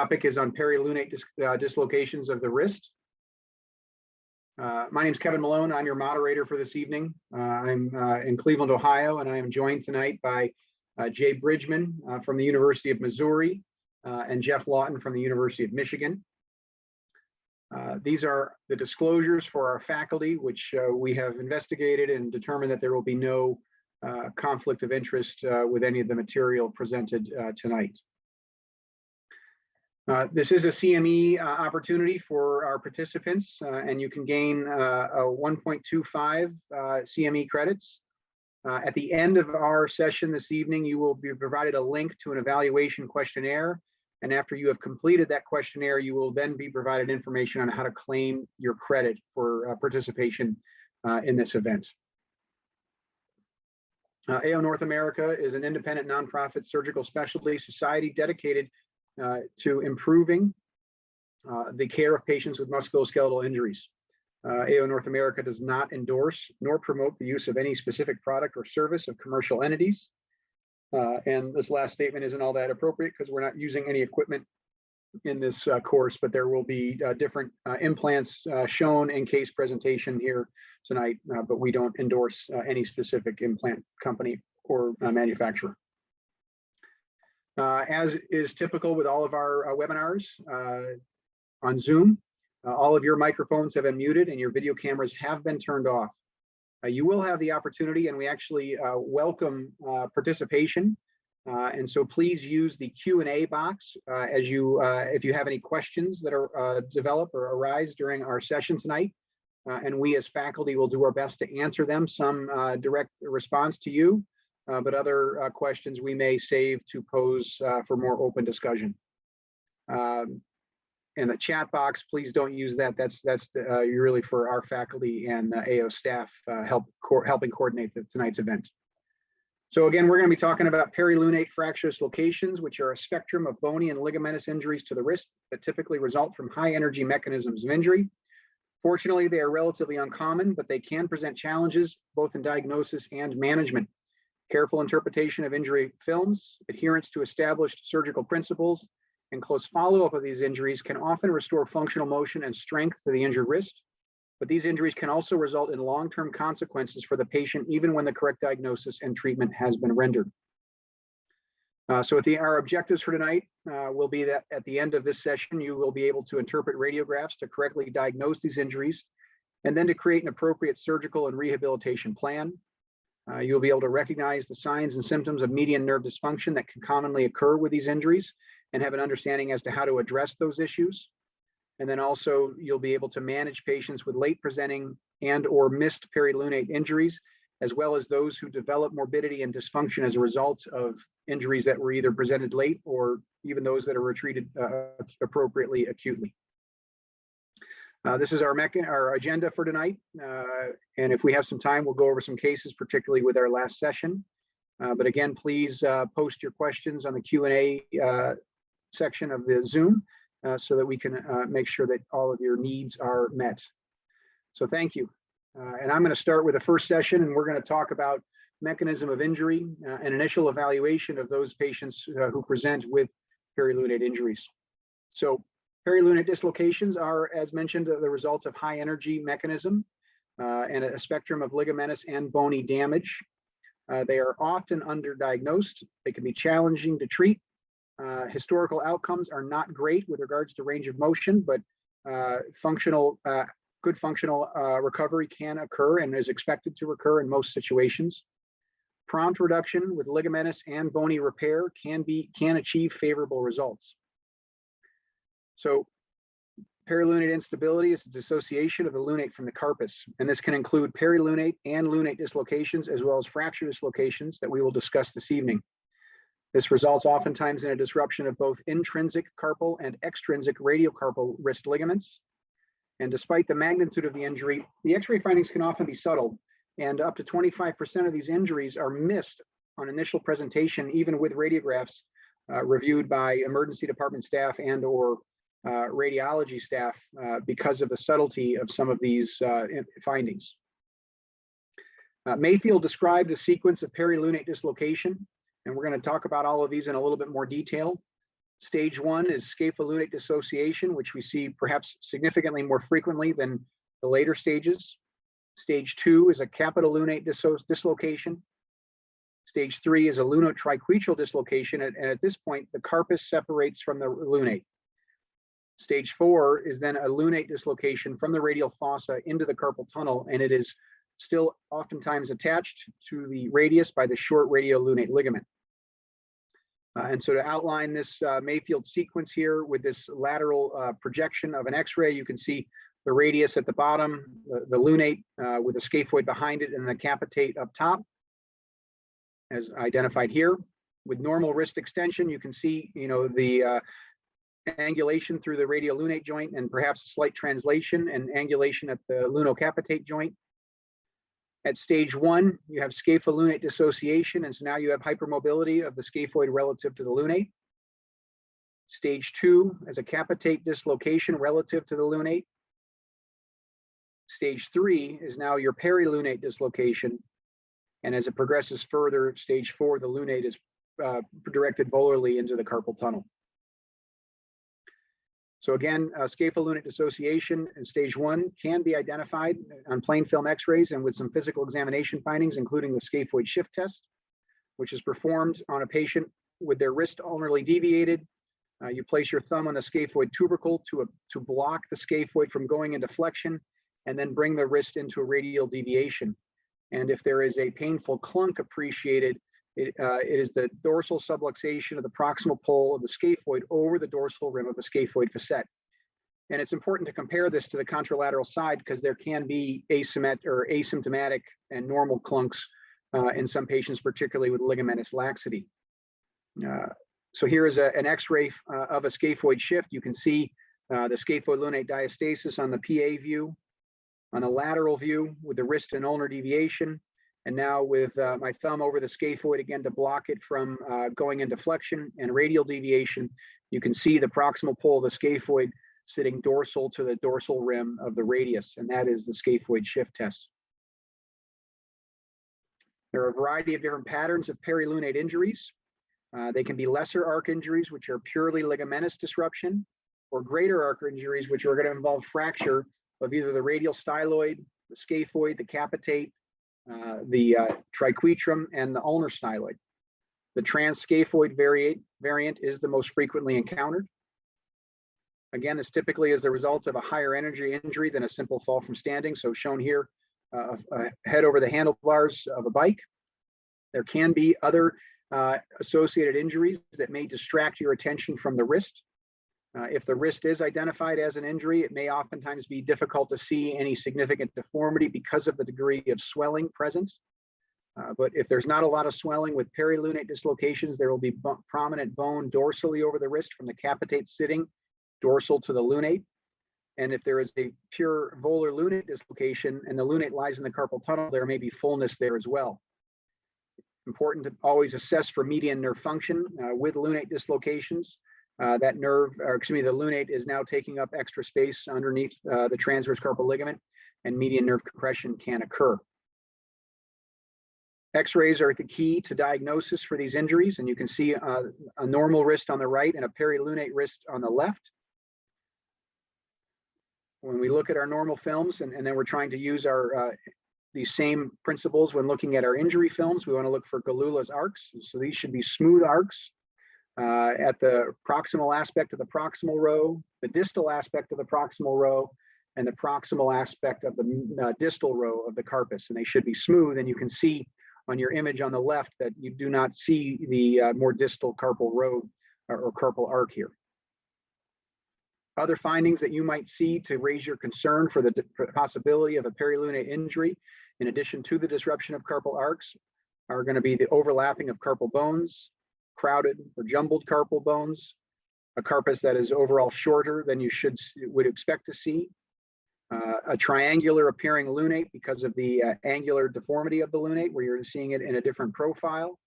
topic is on perilunate dislocations of the wrist. My name is Kevin Malone. I'm your moderator for this evening. I'm in Cleveland, Ohio, and I am joined tonight by Jay Bridgeman from the University of Missouri and Jeff Lawton from the University of Michigan. These are the disclosures for our faculty, which we have investigated and determined that there will be no conflict of interest with any of the material presented tonight. This is a CME opportunity for our participants, and you can gain a 1.25 CME credits. At the end of our session this evening, you will be provided a link to an evaluation questionnaire. And after you have completed that questionnaire, you will then be provided information on how to claim your credit for participation in this event. AO North America is an independent nonprofit surgical specialty society dedicated to improving the care of patients with musculoskeletal injuries. AO North America does not endorse nor promote the use of any specific product or service of commercial entities. And this last statement isn't all that appropriate because we're not using any equipment in this course, but there will be different implants shown in case presentation here tonight, but we don't endorse any specific implant company or manufacturer. As is typical with all of our webinars on Zoom, all of your microphones have been muted and your video cameras have been turned off. You will have the opportunity, and we actually welcome participation. And so please use the Q&A box as if you have any questions that are develop or arise during our session tonight. And we as faculty will do our best to answer them, some direct response to you. But other questions we may save to pose for more open discussion. And the chat box, please don't use that. That's really for our faculty and AO staff helping coordinate tonight's event. So again, we're going to be talking about perilunate fracture dislocations, which are a spectrum of bony and ligamentous injuries to the wrist that typically result from high energy mechanisms of injury. Fortunately, they are relatively uncommon, but they can present challenges both in diagnosis and management. Careful interpretation of injury films, adherence to established surgical principles, and close follow-up of these injuries can often restore functional motion and strength to the injured wrist, but these injuries can also result in long-term consequences for the patient even when the correct diagnosis and treatment has been rendered. So our objectives for tonight will be that at the end of this session, you will be able to interpret radiographs to correctly diagnose these injuries, and then to create an appropriate surgical and rehabilitation plan. You'll be able to recognize the signs and symptoms of median nerve dysfunction that can commonly occur with these injuries and have an understanding as to how to address those issues. And then also you'll be able to manage patients with late presenting and or missed perilunate injuries, as well as those who develop morbidity and dysfunction as a result of injuries that were either presented late or even those that are treated appropriately acutely. This is our agenda for tonight. And if we have some time, we'll go over some cases, particularly with our last session. But again, please post your questions on the Q&A section of the Zoom so that we can make sure that all of your needs are met. So thank you. And I'm going to start with the first session, and we're going to talk about mechanism of injury and initial evaluation of those patients who present with perilunate injuries. So perilunate dislocations are, as mentioned, the result of high energy mechanism and a spectrum of ligamentous and bony damage. They are often underdiagnosed. They can be challenging to treat. Historical outcomes are not great with regards to range of motion, but good functional recovery can occur and is expected to occur in most situations. Prompt reduction with ligamentous and bony repair can achieve favorable results. So perilunate instability is the dissociation of the lunate from the carpus, and this can include perilunate and lunate dislocations as well as fracture dislocations that we will discuss this evening. This results oftentimes in a disruption of both intrinsic carpal and extrinsic radiocarpal wrist ligaments. And despite the magnitude of the injury, the X-ray findings can often be subtle, and up to 25% of these injuries are missed on initial presentation, even with radiographs reviewed by emergency department staff and or radiology staff because of the subtlety of some of these findings. Mayfield described a sequence of perilunate dislocation, and we're going to talk about all of these in a little bit more detail. Stage 1 is scapholunate dissociation, which we see perhaps significantly more frequently than the later stages. Stage 2 is a capitolunate dislocation. Stage 3 is a lunotriquetral dislocation, and at this point, the carpus separates from the lunate. Stage 4 is then a lunate dislocation from the radial fossa into the carpal tunnel, and it is still oftentimes attached to the radius by the short radiolunate ligament. And so to outline this Mayfield sequence here with this lateral projection of an X-ray, you can see the radius at the bottom, the lunate with the scaphoid behind it, and the capitate up top, as identified here. With normal wrist extension, you can see, the angulation through the radiolunate joint and perhaps a slight translation and angulation at the lunocapitate joint. At stage 1, you have scapholunate dissociation, and so now you have hypermobility of the scaphoid relative to the lunate. Stage 2 is a capitate dislocation relative to the lunate. Stage 3 is now your perilunate dislocation, and as it progresses further, stage 4, the lunate is directed volarly into the carpal tunnel. So again, scapholunate dissociation in stage 1 can be identified on plain film X-rays and with some physical examination findings, including the scaphoid shift test, which is performed on a patient with their wrist ulnarly deviated. You place your thumb on the scaphoid tubercle to block the scaphoid from going into flexion, and then bring the wrist into a radial deviation. And if there is a painful clunk appreciated, it is the dorsal subluxation of the proximal pole of the scaphoid over the dorsal rim of the scaphoid facet. And it's important to compare this to the contralateral side because there can be asymptomatic and normal clunks in some patients, particularly with ligamentous laxity. So here is an X-ray of a scaphoid shift. You can see the scaphoid lunate diastasis on the PA view, on the lateral view with the wrist and ulnar deviation, and now with my thumb over the scaphoid again to block it from going into flexion and radial deviation, you can see the proximal pole of the scaphoid sitting dorsal to the dorsal rim of the radius, and that is the scaphoid shift test. There are a variety of different patterns of perilunate injuries. They can be lesser arc injuries, which are purely ligamentous disruption, or greater arc injuries, which are going to involve fracture of either the radial styloid, the scaphoid, the capitate, the triquetrum, and the ulnar styloid. The transscaphoid variant is the most frequently encountered. Again, this typically is the result of a higher energy injury than a simple fall from standing. So shown here, a head over the handlebars of a bike. There can be other associated injuries that may distract your attention from the wrist. If the wrist is identified as an injury, it may oftentimes be difficult to see any significant deformity because of the degree of swelling present. But if there's not a lot of swelling with perilunate dislocations, there will be prominent bone dorsally over the wrist from the capitate sitting dorsal to the lunate. And if there is a pure volar lunate dislocation and the lunate lies in the carpal tunnel, there may be fullness there as well. Important to always assess for median nerve function with lunate dislocations. That nerve, or excuse me, the lunate is now taking up extra space underneath the transverse carpal ligament, and median nerve compression can occur. X-rays are the key to diagnosis for these injuries, and you can see a normal wrist on the right and a perilunate wrist on the left. When we look at our normal films, and then we're trying to use our these same principles when looking at our injury films, we want to look for Galula's arcs. So these should be smooth arcs at the proximal aspect of the proximal row, the distal aspect of the proximal row, and the proximal aspect of the distal row of the carpus. And they should be smooth, and you can see on your image on the left that you do not see the more distal carpal row or carpal arc here. Other findings that you might see to raise your concern for the possibility of a perilunate injury, in addition to the disruption of carpal arcs, are going to be the overlapping of carpal bones, crowded or jumbled carpal bones, a carpus that is overall shorter than you would expect to see, a triangular appearing lunate because of the angular deformity of the lunate, where you're seeing it in a different profile.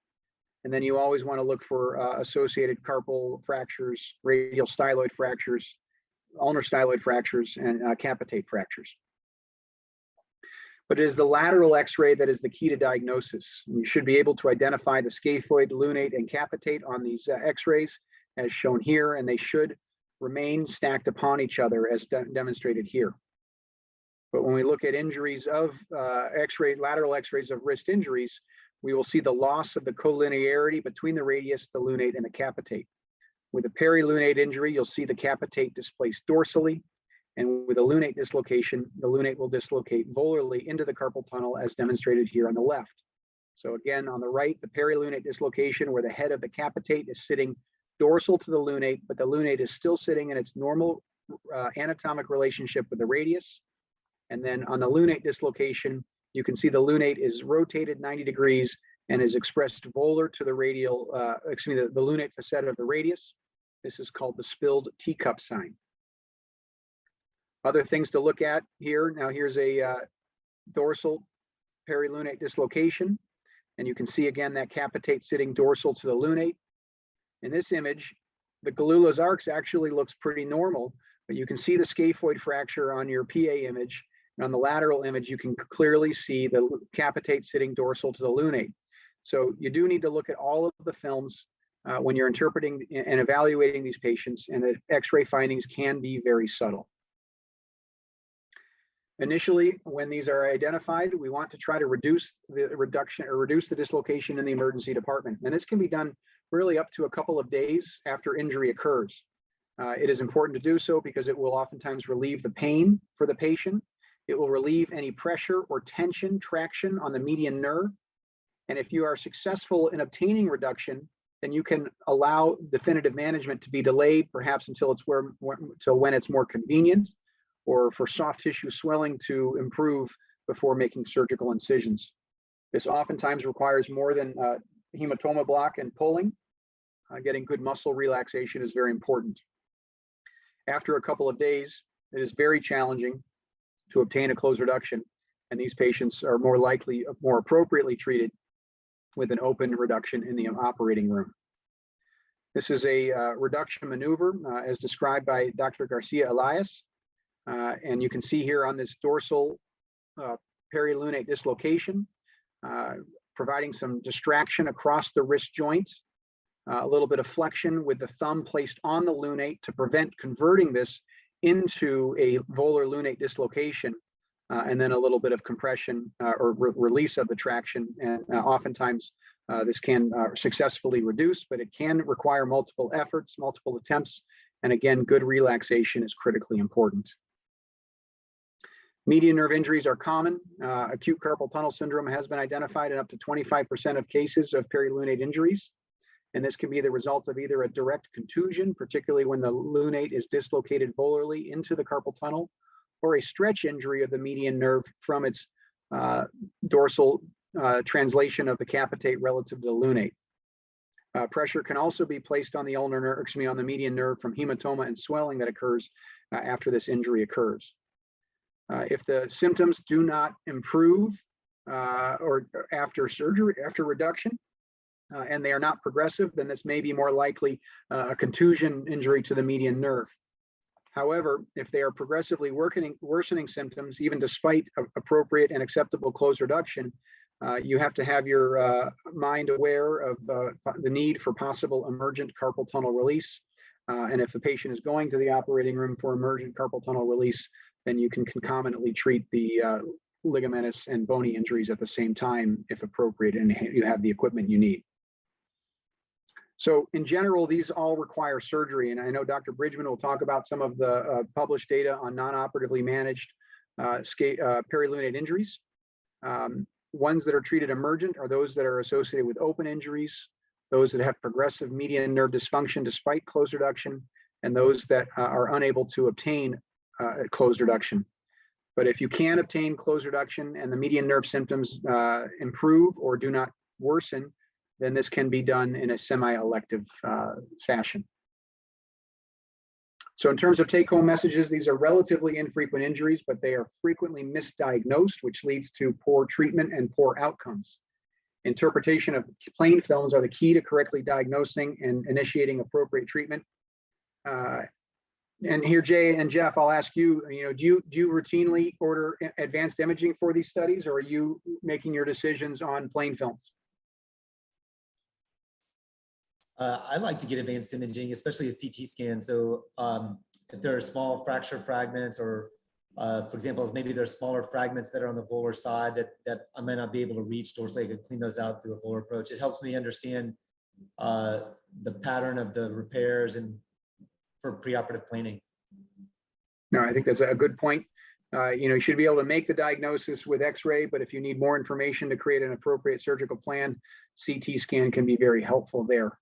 And then you always want to look for associated carpal fractures, radial styloid fractures, ulnar styloid fractures, and capitate fractures. But it is the lateral X-ray that is the key to diagnosis. And you should be able to identify the scaphoid, lunate, and capitate on these X-rays. as shown here, and they should remain stacked upon each other as demonstrated here. But when we look at injuries of lateral x-rays of wrist injuries, we will see the loss of the collinearity between the radius, the lunate, and the capitate. With a perilunate injury, you'll see the capitate displaced dorsally, and with a lunate dislocation, the lunate will dislocate volarly into the carpal tunnel as demonstrated here on the left. So again, on the right, the perilunate dislocation where the head of the capitate is sitting dorsal to the lunate, but the lunate is still sitting in its normal anatomic relationship with the radius. And then on the lunate dislocation, you can see the lunate is rotated 90 degrees and is expressed volar to the radial, the lunate facet of the radius. This is called the spilled teacup sign. Other things to look at here. Now here's a dorsal perilunate dislocation. And you can see again that capitate sitting dorsal to the lunate. In this image, the Galula's arcs actually looks pretty normal, but you can see the scaphoid fracture on your PA image. And on the lateral image, you can clearly see the capitate sitting dorsal to the lunate. So you do need to look at all of the films when you're interpreting and evaluating these patients, and the X-ray findings can be very subtle. Initially, when these are identified, we want to try to reduce the dislocation in the emergency department. And this can be done really up to a couple of days after injury occurs. It is important to do so because it will oftentimes relieve the pain for the patient. It will relieve any pressure or tension, traction on the median nerve. And if you are successful in obtaining reduction, then you can allow definitive management to be delayed, perhaps until when it's more convenient, or for soft tissue swelling to improve before making surgical incisions. This oftentimes requires more than hematoma block and pulling. Getting good muscle relaxation is very important. After a couple of days, it is very challenging to obtain a closed reduction, and these patients are more appropriately treated with an open reduction in the operating room. This is a reduction maneuver as described by Dr. Garcia Elias. And you can see here on this dorsal perilunate dislocation, providing some distraction across the wrist joint, a little bit of flexion with the thumb placed on the lunate to prevent converting this into a volar lunate dislocation, and then a little bit of compression or release of the traction. And oftentimes this can successfully reduce, but it can require multiple efforts, multiple attempts. And again, good relaxation is critically important. Median nerve injuries are common. Acute carpal tunnel syndrome has been identified in up to 25% of cases of perilunate injuries. And this can be the result of either a direct contusion, particularly when the lunate is dislocated volarly into the carpal tunnel, or a stretch injury of the median nerve from its dorsal translation of the capitate relative to the lunate. Pressure can also be placed on the ulnar nerve, on the median nerve from hematoma and swelling that occurs after this injury occurs. If the symptoms do not improve or after surgery, after reduction, and they are not progressive, then this may be more likely a contusion injury to the median nerve. However, if they are progressively worsening symptoms, even despite appropriate and acceptable closed reduction, you have to have your mind aware of the need for possible emergent carpal tunnel release. And if the patient is going to the operating room for emergent carpal tunnel release, then you can concomitantly treat the ligamentous and bony injuries at the same time, if appropriate, and you have the equipment you need. So in general, these all require surgery. And I know Dr. Bridgeman will talk about some of the published data on non-operatively managed perilunate injuries. Ones that are treated emergent are those that are associated with open injuries, those that have progressive median nerve dysfunction despite closed reduction, and those that are unable to obtain closed reduction. But if you can obtain closed reduction and the median nerve symptoms improve or do not worsen, then this can be done in a semi-elective fashion. So in terms of take-home messages, these are relatively infrequent injuries, but they are frequently misdiagnosed, which leads to poor treatment and poor outcomes. Interpretation of plain films are the key to correctly diagnosing and initiating appropriate treatment. And here, Jay and Jeff, I'll ask you, do you routinely order advanced imaging for these studies, or are you making your decisions on plain films? I like to get advanced imaging, especially a CT scan. So if there are small fracture fragments, or for example, maybe there are smaller fragments that are on the volar side that I might not be able to reach dorsally, I could clean those out through a volar approach. It helps me understand the pattern of the repairs and for preoperative planning. No, I think that's a good point. You should be able to make the diagnosis with X-ray, but if you need more information to create an appropriate surgical plan, CT scan can be very helpful there.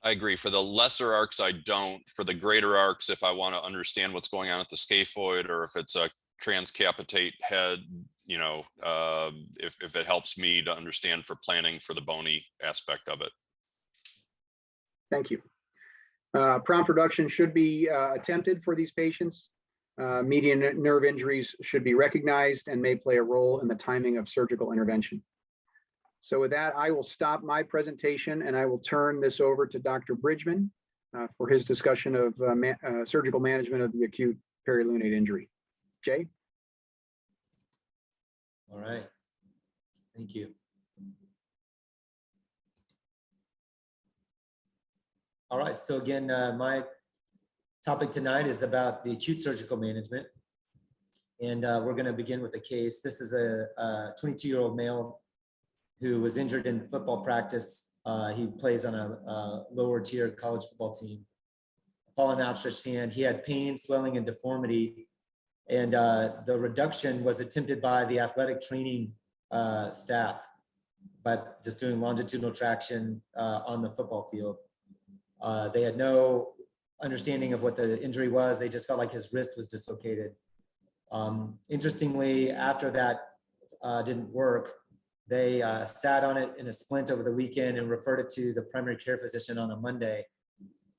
I agree. For the lesser arcs, I don't. For the greater arcs, if I want to understand what's going on at the scaphoid, or if it's a transcapitate head, if it helps me to understand for planning for the bony aspect of it. Thank you. Prompt reduction should be attempted for these patients. Median nerve injuries should be recognized and may play a role in the timing of surgical intervention. So with that, I will stop my presentation and I will turn this over to Dr. Bridgeman for his discussion of surgical management of the acute perilunate injury. Jay? All right, thank you. All right, so again, my topic tonight is about the acute surgical management. And we're gonna begin with a case. This is a 22-year-old male who was injured in football practice. He plays on a lower tier college football team. Fallen outstretched hand. He had pain, swelling, and deformity. And the reduction was attempted by the athletic training staff by just doing longitudinal traction on the football field. They had no understanding of what the injury was. They just felt like his wrist was dislocated. Interestingly, after that didn't work, they sat on it in a splint over the weekend and referred it to the primary care physician on a Monday.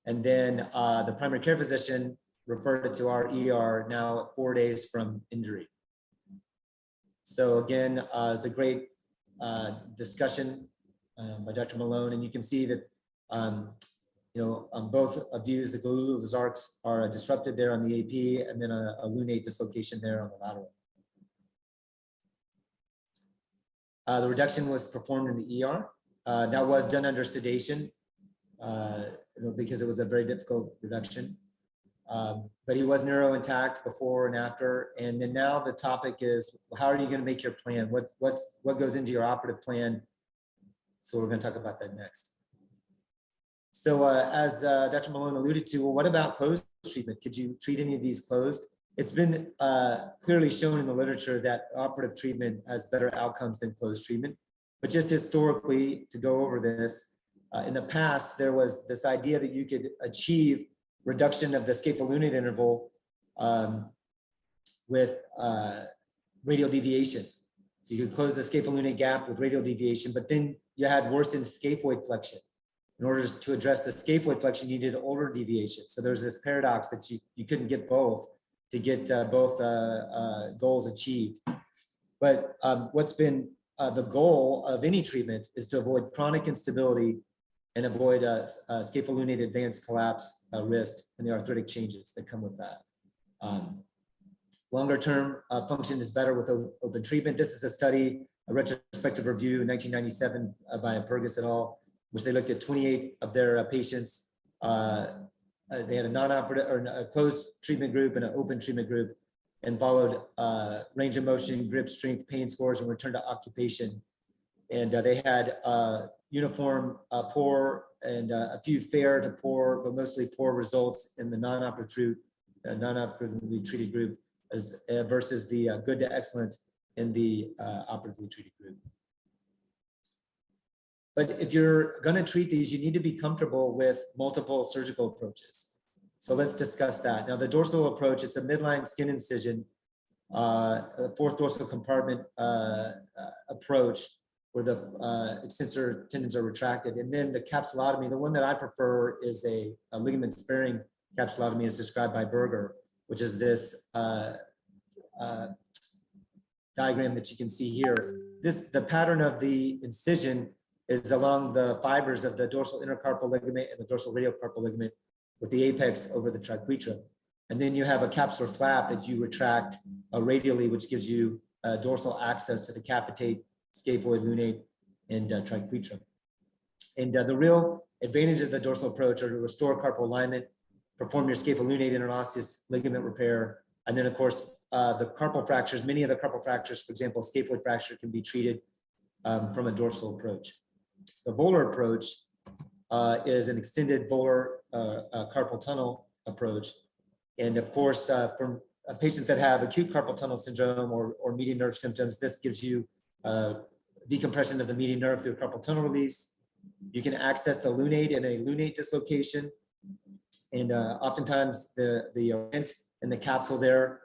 And then the primary care physician referred it to our ER now at 4 days from injury. So again, it's a great discussion by Dr. Malone, and you can see that on both views, the gluteus arcs are disrupted there on the AP, and then a lunate dislocation there on the lateral. The reduction was performed in the ER. That was done under sedation because it was a very difficult reduction. But he was neuro intact before and after. And then now the topic is, how are you going to make your plan? What goes into your operative plan? So we're going to talk about that next. So as Dr. Malone alluded to, well, what about closed treatment? Could you treat any of these closed? It's been clearly shown in the literature that operative treatment has better outcomes than closed treatment. But just historically, to go over this, in the past, there was this idea that you could achieve reduction of the scapholunate interval with radial deviation. So you could close the scapholunate gap with radial deviation, but then you had worsened scaphoid flexion. In order to address the scaphoid flexion, you needed ulnar deviation. So there's this paradox that you couldn't get both to get both goals achieved. But what's been the goal of any treatment is to avoid chronic instability and avoid scapholunate advanced collapse wrist and the arthritic changes that come with that. Longer term function is better with open treatment. This is a study, a retrospective review in 1997 by Purgis et al., which they looked at 28 of their patients. They had a non-operative or a closed treatment group and an open treatment group, and followed range of motion, grip strength, pain scores, and return to occupation. And they had uniform poor and a few fair to poor, but mostly poor results in the non-operatively treated group versus the good to excellent in the operatively treated group. But if you're going to treat these, you need to be comfortable with multiple surgical approaches. So let's discuss that. Now, the dorsal approach, it's a midline skin incision, a fourth dorsal compartment approach where the extensor tendons are retracted. And then the capsulotomy, the one that I prefer is a ligament sparing capsulotomy as described by Berger, which is this diagram that you can see here. The pattern of the incision is along the fibers of the dorsal intercarpal ligament and the dorsal radiocarpal ligament with the apex over the triquetrum. And then you have a capsular flap that you retract radially, which gives you dorsal access to the capitate, scaphoid, lunate, and triquetrum. And the real advantages of the dorsal approach are to restore carpal alignment, perform your scapholunate interosseous ligament repair, and then of course, the carpal fractures, many of the carpal fractures, for example, scaphoid fracture can be treated from a dorsal approach. The volar approach is an extended volar carpal tunnel approach. And of course, from patients that have acute carpal tunnel syndrome or median nerve symptoms, this gives you decompression of the median nerve through carpal tunnel release. You can access the lunate in a lunate dislocation. And oftentimes the rent and the capsule there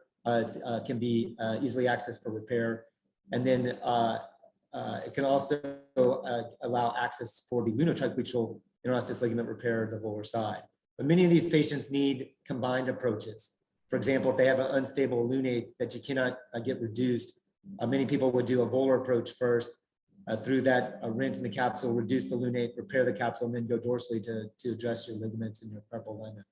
can be easily accessed for repair. And then it can also allow access for the lunotriquetral interosseous ligament repair, the volar side. But many of these patients need combined approaches. For example, if they have an unstable lunate that you cannot get reduced, many people would do a volar approach first. Through that, rent in the capsule, reduce the lunate, repair the capsule, and then go dorsally to address your ligaments and your carpal alignment.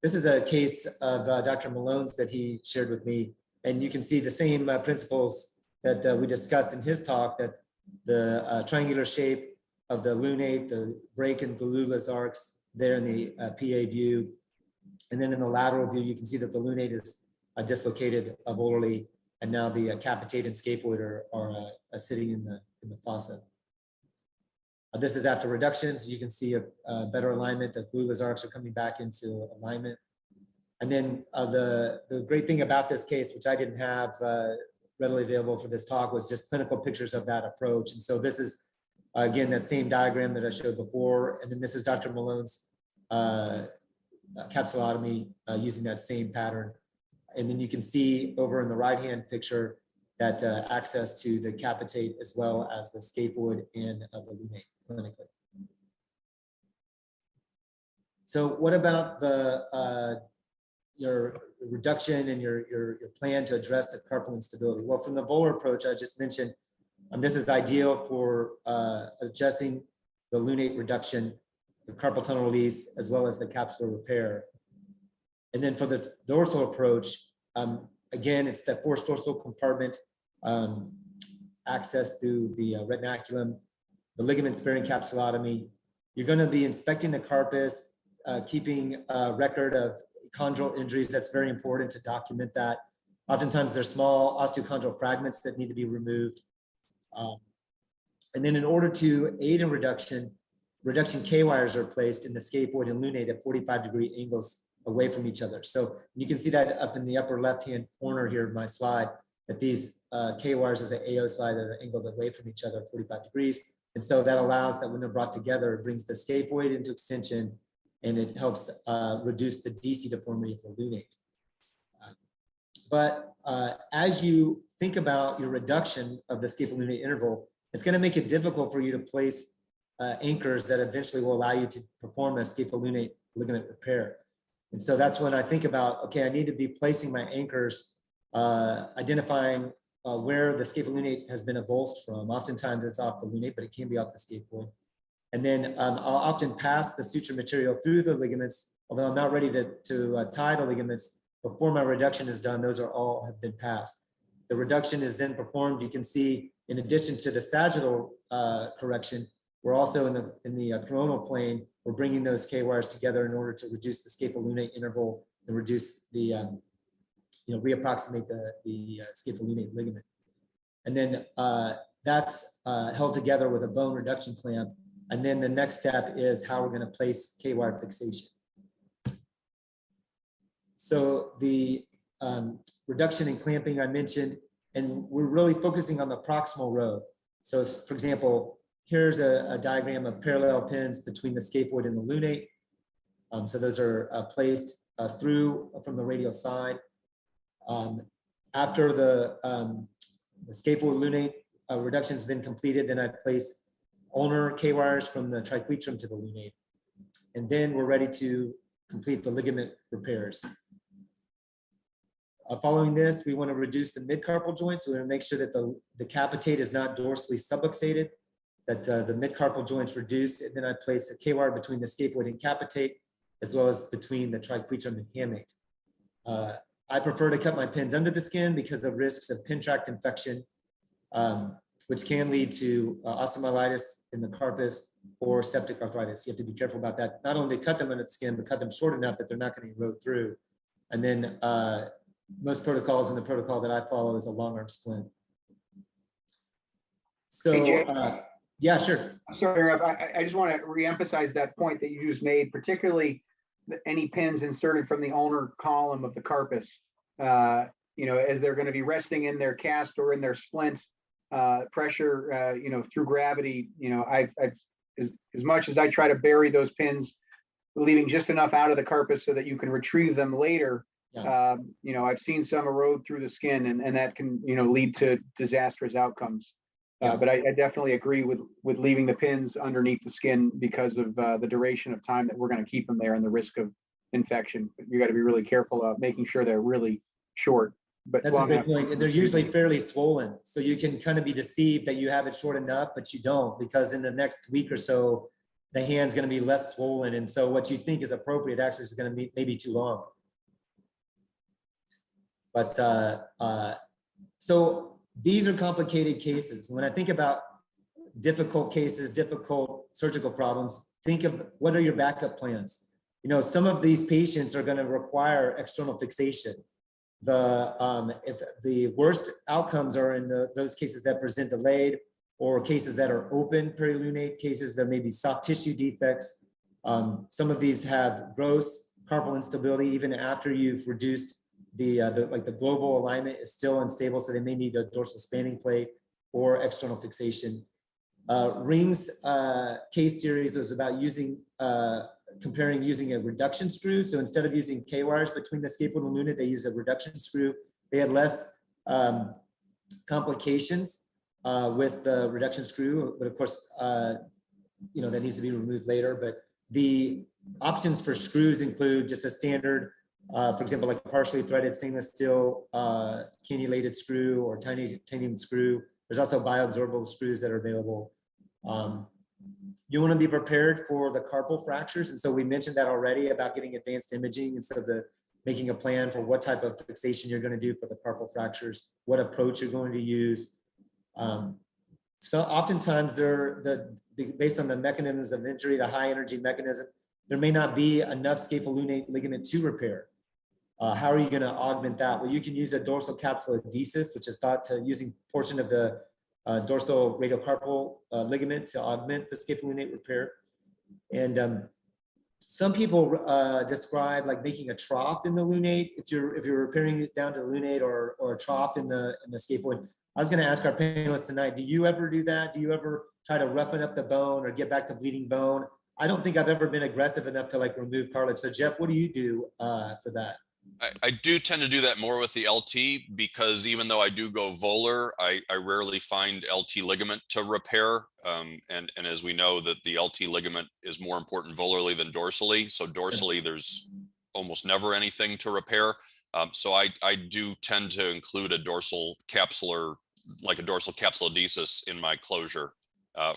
This is a case of Dr. Malone's that he shared with me, and you can see the same principles that we discussed in his talk, that the triangular shape of the lunate, the break and gallulus arcs there in the PA view. And then in the lateral view, you can see that the lunate is dislocated volarly, and now the capitate and scaphoid are sitting in the fossa. This is after reduction, so you can see a better alignment. The gallulus arcs are coming back into alignment. And then the great thing about this case, which I didn't have readily available for this talk, was just clinical pictures of that approach. And so this is, again, that same diagram that I showed before. And then this is Dr. Malone's capsulotomy using that same pattern. And then you can see over in the right-hand picture that access to the capitate as well as the scaphoid and the lunate clinically. So what about the your reduction and your plan to address the carpal instability? Well, from the volar approach I just mentioned, this is ideal for adjusting the lunate reduction, the carpal tunnel release, as well as the capsular repair. And then for the dorsal approach, again, it's that forced dorsal compartment access through the retinaculum, the ligament sparing capsulotomy. You're going to be inspecting the carpus, keeping a record of chondral injuries. That's very important to document that. Oftentimes there's small osteochondral fragments that need to be removed. And then in order to aid in reduction K-wires are placed in the scaphoid and lunate at 45-degree angles away from each other. So you can see that up in the upper left-hand corner here of my slide, that these K-wires as an AO slide are angled away from each other at 45 degrees. And so that allows that when they're brought together, it brings the scaphoid into extension, and it helps reduce the DC deformity of the lunate. But as you think about your reduction of the scapholunate interval, it's going to make it difficult for you to place anchors that eventually will allow you to perform a scapholunate ligament repair. And so that's when I think about, okay, I need to be placing my anchors, identifying where the scapholunate has been avulsed from. Oftentimes it's off the lunate, but it can be off the scaphoid. And then I'll often pass the suture material through the ligaments, although I'm not ready to tie the ligaments. Before my reduction is done, those are all have been passed. The reduction is then performed. You can see, in addition to the sagittal correction, we're also in the coronal plane. We're bringing those K-wires together in order to reduce the scapholunate interval and reduce the, reapproximate the scapholunate ligament. And then that's held together with a bone reduction clamp. And then the next step is how we're going to place K-wire fixation. So the reduction and clamping I mentioned, and we're really focusing on the proximal row. So for example, here's a diagram of parallel pins between the scaphoid and the lunate. So those are placed through from the radial side. After the scaphoid lunate reduction has been completed, then I place ulnar K-wires from the triquetrum to the lunate. And then we're ready to complete the ligament repairs. Following this, we want to reduce the midcarpal joints. So we're going to make sure that the capitate is not dorsally subluxated, that the midcarpal joints reduced, and then I place a K-wire between the scaphoid and capitate, as well as between the triquetrum and hamate. I prefer to cut my pins under the skin because of risks of pin tract infection. which can lead to osteomyelitis in the carpus or septic arthritis. You have to be careful about that. Not only cut them under the skin, but cut them short enough that they're not going to erode through. And then most protocols, and the protocol that I follow, is a long arm splint. So, yeah, sure. Sorry, I just want to reemphasize that point that you just made, particularly any pins inserted from the ulnar column of the carpus. As they're going to be resting in their cast or in their splint, pressure, through gravity. I've as much as I try to bury those pins, leaving just enough out of the carpus so that you can retrieve them later. Yeah. I've seen some erode through the skin, and that can, lead to disastrous outcomes. Yeah. But I definitely agree with leaving the pins underneath the skin because of the duration of time that we're going to keep them there and the risk of infection. You got to be really careful of making sure they're really short. But that's a good point. And they're usually fairly swollen, so you can kind of be deceived that you have it short enough, but you don't, because in the next week or so, the hand's going to be less swollen, and so what you think is appropriate actually is going to be maybe too long. But so these are complicated cases. When I think about difficult cases, difficult surgical problems, think of what are your backup plans. Some of these patients are going to require external fixation. If the worst outcomes are in those cases that present delayed, or cases that are open perilunate cases, there may be soft tissue defects. Some of these have gross carpal instability even after you've reduced the global alignment is still unstable, so they may need a dorsal spanning plate or external fixation. Ring's case series was about comparing using a reduction screw. So instead of using K-wires between the scaphoid and lunate, they use a reduction screw. They had less complications with the reduction screw, but of course, that needs to be removed later. But the options for screws include just a standard, for example, like a partially threaded stainless steel cannulated screw or titanium screw. There's also bioabsorbable screws that are available. You want to be prepared for the carpal fractures. And so we mentioned that already about getting advanced imaging. And so making a plan for what type of fixation you're going to do for the carpal fractures, what approach you're going to use. So oftentimes based on the mechanisms of injury, the high energy mechanism, there may not be enough scapholunate ligament to repair. How are you going to augment that? Well, you can use a dorsal capsule adhesis, which is thought to using portion of the dorsal radiocarpal ligament to augment the scapholunate repair. And some people describe like making a trough in the lunate if you're repairing it down to the lunate, or a trough in the scaphoid. I was going to ask our panelists tonight, do you ever do that? Do you ever try to roughen up the bone or get back to bleeding bone? I don't think I've ever been aggressive enough to like remove cartilage. So Jeff, what do you do for that? I do tend to do that more with the LT, because even though I do go volar, I rarely find LT ligament to repair. And as we know that the LT ligament is more important volarly than dorsally. So dorsally, there's almost never anything to repair. So I do tend to include a dorsal capsular, like a dorsal capsule adhesis in my closure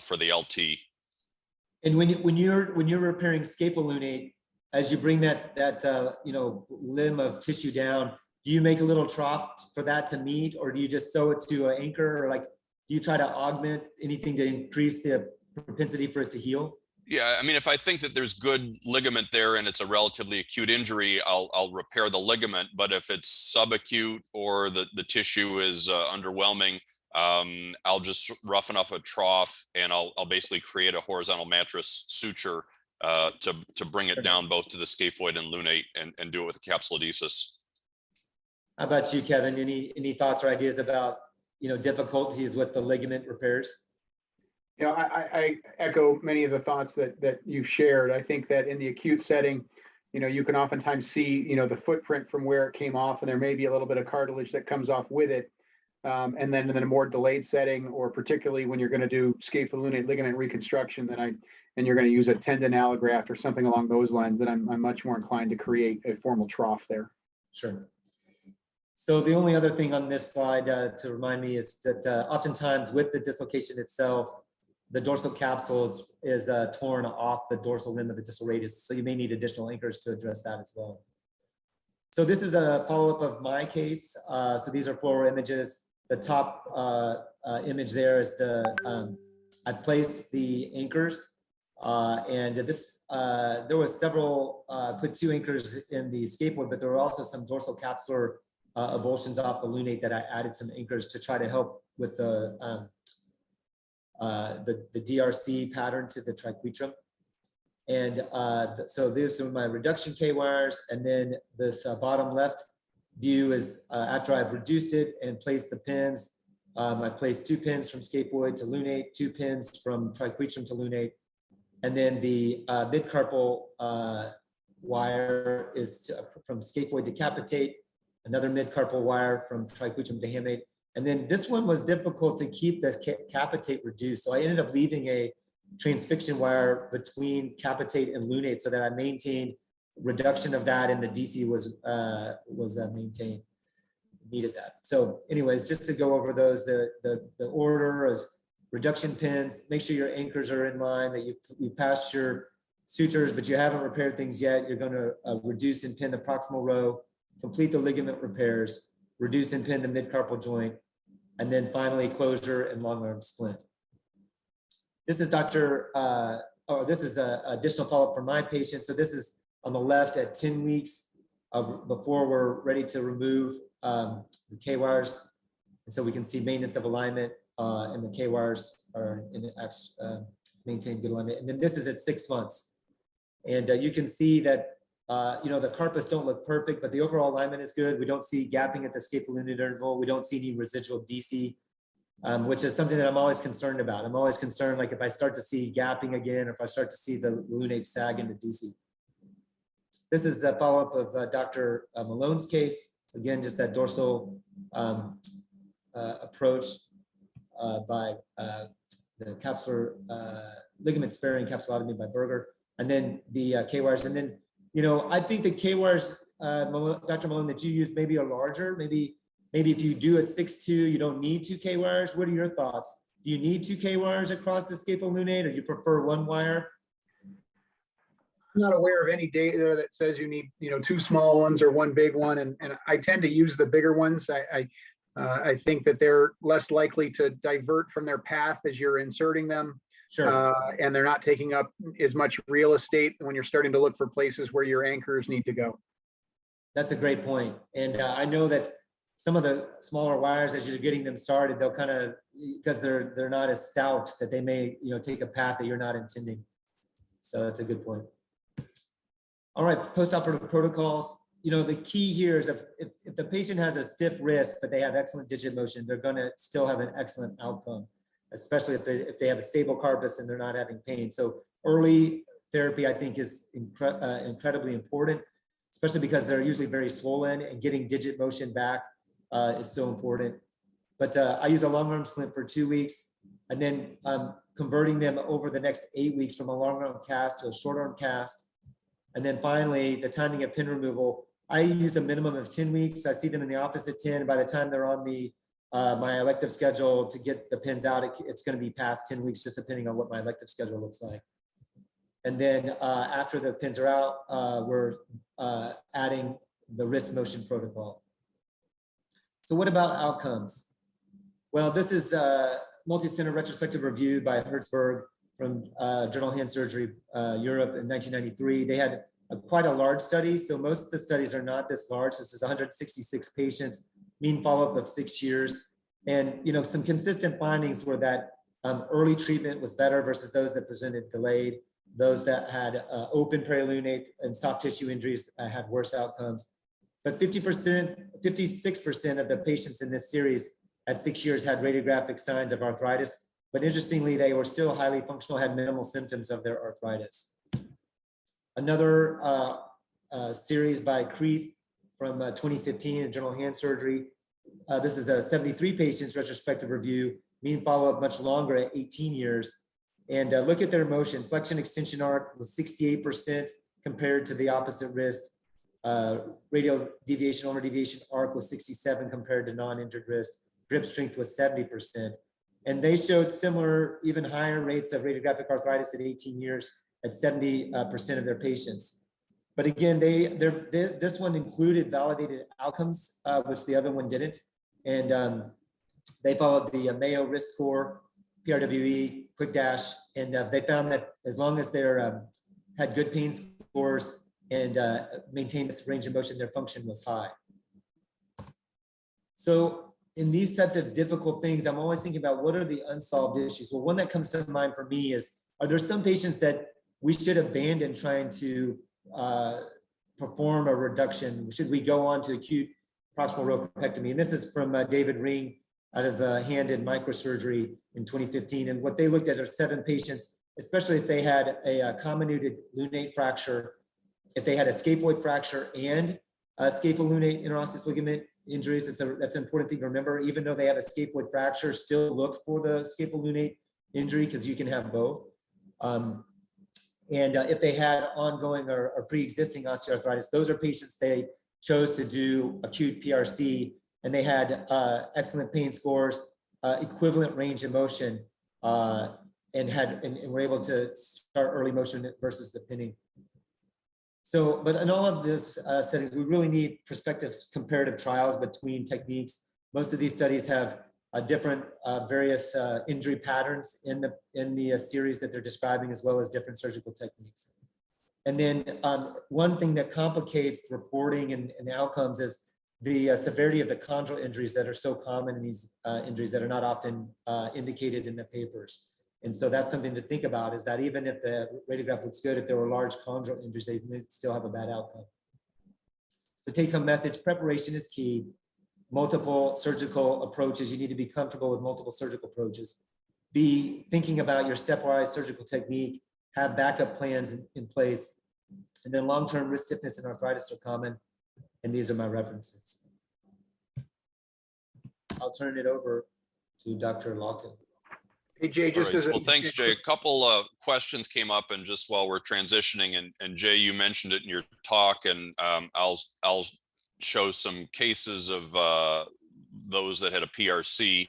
for the LT. And when you're repairing scapholunate, as you bring that limb of tissue down, do you make a little trough for that to meet, or do you just sew it to an anchor, or like do you try to augment anything to increase the propensity for it to heal? Yeah, I mean, if I think that there's good ligament there and it's a relatively acute injury, I'll repair the ligament. But if it's subacute or the tissue is underwhelming, I'll just roughen up a trough, and I'll basically create a horizontal mattress suture to bring it down both to the scaphoid and lunate, and do it with a capsule adhesis. How about you, Kevin? Any thoughts or ideas about difficulties with the ligament repairs? I echo many of the thoughts that you've shared. I think that in the acute setting, you can oftentimes see the footprint from where it came off, and there may be a little bit of cartilage that comes off with it. And then in a more delayed setting, or particularly when you're going to do scapholunate ligament reconstruction, and you're going to use a tendon allograft or something along those lines, then I'm much more inclined to create a formal trough there. Sure. So the only other thing on this slide to remind me is that oftentimes with the dislocation itself, the dorsal capsule is torn off the dorsal limb of the distal radius. So you may need additional anchors to address that as well. So this is a follow-up of my case. So these are floral images. the top image there is I've placed the anchors, and this there was several. Put 2 anchors in the scaphoid, but there were also some dorsal capsular avulsions off the lunate that I added some anchors to try to help with the DRC pattern to the triquetrum. And so these are my reduction K-wires, and then this bottom left view is after I've reduced it and placed the pins. I placed 2 pins from scaphoid to lunate, 2 pins from triquetrum to lunate, and then the midcarpal wire is from scaphoid to capitate, another midcarpal wire from triquetrum to hamate. And then this one was difficult to keep the capitate reduced. So I ended up leaving a transfixion wire between capitate and lunate so that I maintained reduction of that, and the DC was maintained, needed that. So anyways, just to go over those, the order is reduction pins, make sure your anchors are in line, that you passed your sutures, but you haven't repaired things yet. You're going to reduce and pin the proximal row, complete the ligament repairs, reduce and pin the midcarpal joint, and then finally closure and long arm splint. This is this is a additional follow-up for my patient. So this is on the left at 10 weeks before we're ready to remove the K-wires. And so we can see maintenance of alignment and the K-wires are in maintain good alignment. And then this is at 6 months. And you can see that the carpus don't look perfect, but the overall alignment is good. We don't see gapping at the scapholunate interval. We don't see any residual DC, which is something that I'm always concerned about. I'm always concerned, like if I start to see gapping again, or if I start to see the lunate sag into DC. This is the follow-up of Dr. Malone's case. Again, just that dorsal approach by the capsular ligament sparing capsulotomy by Berger, and then the K-wires. And then, I think the K-wires, Dr. Malone, that you use maybe are larger. Maybe if you do a 6'2", you don't need 2 K-wires. What are your thoughts? Do you need 2 K-wires across the scapholunate, or you prefer 1 wire? I'm not aware of any data that says you need, 2 small ones or 1 big one, and I tend to use the bigger ones. I think that they're less likely to divert from their path as you're inserting them. Sure. And they're not taking up as much real estate when you're starting to look for places where your anchors need to go. That's a great point. And I know that some of the smaller wires, as you're getting them started, they'll kind of, because they're not as stout, that they may take a path that you're not intending. So that's a good point. All right, postoperative protocols. The key here is if the patient has a stiff wrist, but they have excellent digit motion, they're going to still have an excellent outcome, especially if they have a stable carpus and they're not having pain. So early therapy, I think, is incredibly important, especially because they're usually very swollen, and getting digit motion back is so important. But I use a long arm splint for 2 weeks, and then converting them over the next 8 weeks from a long arm cast to a short arm cast. And then finally, the timing of pin removal, I use a minimum of 10 weeks. I see them in the office at 10. By the time they're on my elective schedule to get the pins out, it's going to be past 10 weeks, just depending on what my elective schedule looks like. And then after the pins are out, we're adding the wrist motion protocol. So what about outcomes? Well, this is a multi-center retrospective review by Hertzberg from Journal Hand Surgery, Europe in 1993. They had quite a large study. So most of the studies are not this large. This is 166 patients, mean follow-up of 6 years. And some consistent findings were that early treatment was better versus those that presented delayed. Those that had open perilunate and soft tissue injuries had worse outcomes. But 56% of the patients in this series at 6 years had radiographic signs of arthritis. But interestingly, they were still highly functional, had minimal symptoms of their arthritis. Another series by Kreef from 2015 in Journal Hand Surgery. This is a 73 patients retrospective review, mean follow-up much longer at 18 years. And look at their motion. Flexion extension arc was 68% compared to the opposite wrist. Radial deviation, ulnar deviation arc was 67 compared to non-injured wrist. Grip strength was 70%. And they showed similar, even higher rates of radiographic arthritis at 18 years at 70% of their patients. But again, this one included validated outcomes, which the other one didn't. And They followed the Mayo risk score, PRWE, quick dash, and they found that as long as they're had good pain scores and maintained this range of motion, their function was high. So in these types of difficult things, I'm always thinking about what are the unsolved issues. Well, one that comes to mind for me is, are there some patients that we should abandon trying to perform a reduction? Should we go on to acute proximal rocorpectomy? And this is from David Ring out of Hand and Microsurgery in 2015. And what they looked at are 7 patients, especially if they had a comminuted lunate fracture, if they had a scaphoid fracture and a scapholunate interosseous ligament injuries. That's an important thing to remember. Even though they have a scaphoid fracture, still look for the scapholunate injury because you can have both. If they had ongoing or pre-existing osteoarthritis, those are patients they chose to do acute PRC, and they had excellent pain scores, equivalent range of motion, and were able to start early motion versus the pinning. So, but in all of this settings, we really need prospective comparative trials between techniques. Most of these studies have different various injury patterns in the series that they're describing, as well as different surgical techniques. And then one thing that complicates reporting and the outcomes is the severity of the chondral injuries that are so common in these injuries that are not often indicated in the papers. And so that's something to think about, is that even if the radiograph looks good, if there were large chondral injuries, they may still have a bad outcome. So take-home message, preparation is key. Multiple surgical approaches. You need to be comfortable with multiple surgical approaches. Be thinking about your stepwise surgical technique, have backup plans in place. And then long-term wrist stiffness and arthritis are common. And these are my references. I'll turn it over to Dr. Lawton. Hey, Jay, just Right. as a, well, thanks, Jay. A couple of questions came up, and just while we're transitioning, and Jay, you mentioned it in your talk, and I'll show some cases of those that had a PRC.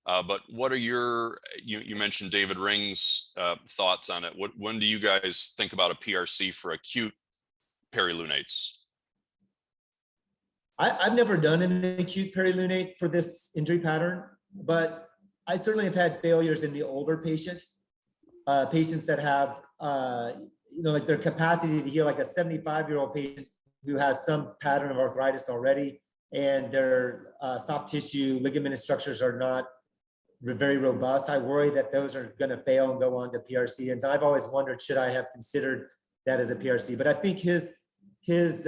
But what are you mentioned David Ring's thoughts on it. When do you guys think about a PRC for acute perilunates? I've never done an acute perilunate for this injury pattern, but I certainly have had failures in the older patients that have, like their capacity to heal, like a 75-year-old patient who has some pattern of arthritis already, and their soft tissue ligamentous structures are not very robust. I worry that those are going to fail and go on to PRC. And so I've always wondered, should I have considered that as a PRC? But I think his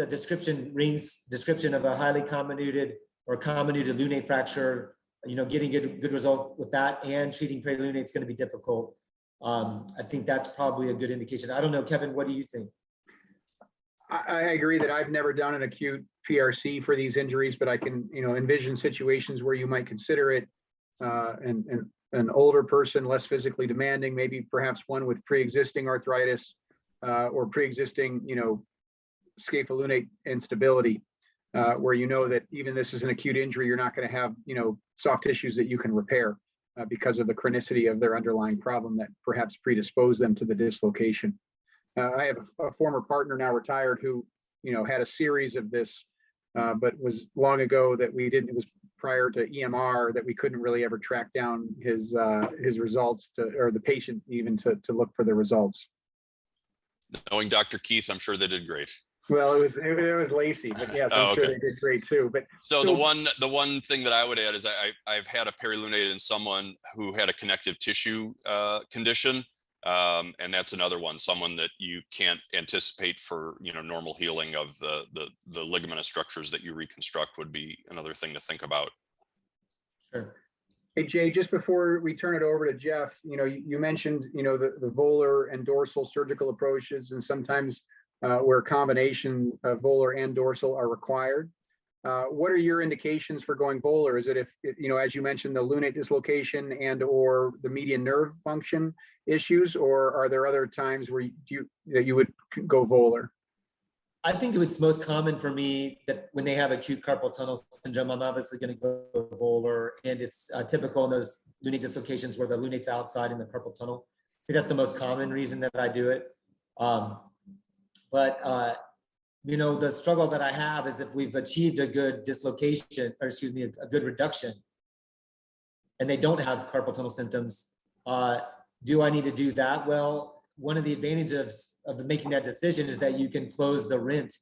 description, Ring's description of a highly comminuted or comminuted lunate fracture, getting good result with that and treating perilunate is going to be difficult. I think that's probably a good indication. I don't know, Kevin, what do you think? I agree that I've never done an acute PRC for these injuries, but I can, envision situations where you might consider it. And an older person, less physically demanding, maybe perhaps one with pre-existing arthritis or pre-existing, scapholunate instability, where that even this is an acute injury, you're not going to have, soft tissues that you can repair because of the chronicity of their underlying problem that perhaps predisposed them to the dislocation. I have a former partner, now retired, who, had a series of this, but was long ago that we didn't, it was prior to EMR that we couldn't really ever track down his results or the patient even to look for the results. Knowing Dr. Keith, I'm sure they did great. Well, it was Lacey, but yes, I'm sure they did great too. But so the one thing that I would add is I've had a perilunate in someone who had a connective tissue condition, and that's another one, someone that you can't anticipate for normal healing of the ligamentous structures that you reconstruct would be another thing to think about. Sure. Hey, Jay, just before we turn it over to Jeff, you mentioned the volar and dorsal surgical approaches, and sometimes where combination of volar and dorsal are required. What are your indications for going volar? Is it if as you mentioned, the lunate dislocation and or the median nerve function issues, or are there other times where you would go volar? I think it's most common for me that when they have acute carpal tunnel syndrome, I'm obviously going to go volar, and it's typical in those lunate dislocations where the lunate's outside in the carpal tunnel. I think that's the most common reason that I do it. The struggle that I have is if we've achieved a good dislocation, or excuse me, a good reduction, and they don't have carpal tunnel symptoms, do I need to do that? Well, one of the advantages of making that decision is that you can close the rent.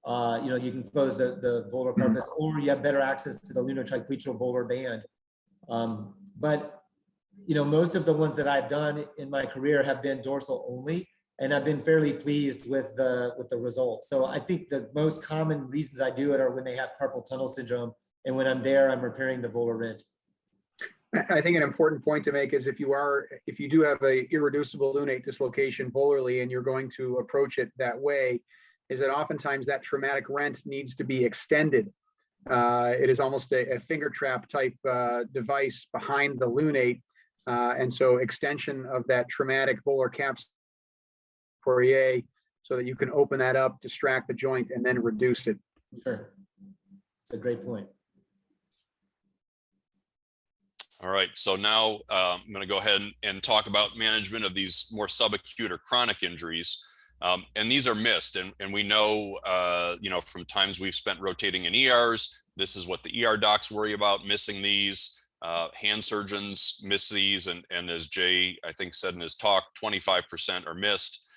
You can close the volar carpus, or you have better access to the lunotriquetral volar band. But most of the ones that I've done in my career have been dorsal only, and I've been fairly pleased with the results. So I think the most common reasons I do it are when they have carpal tunnel syndrome, and when I'm there, I'm repairing the volar rent. I think an important point to make is if you do have a irreducible lunate dislocation volarly and you're going to approach it that way, is that oftentimes that traumatic rent needs to be extended. It is almost a finger trap type device behind the lunate. And so extension of that traumatic volar capsule Poirier so that you can open that up, distract the joint, and then reduce it. Sure. It's a great point. All right, so now I'm going to go ahead and talk about management of these more subacute or chronic injuries. And these are missed, and we know, from times we've spent rotating in ERs, this is what the ER docs worry about, missing these. Hand surgeons miss these, and as Jay, I think, said in his talk, 25% are missed.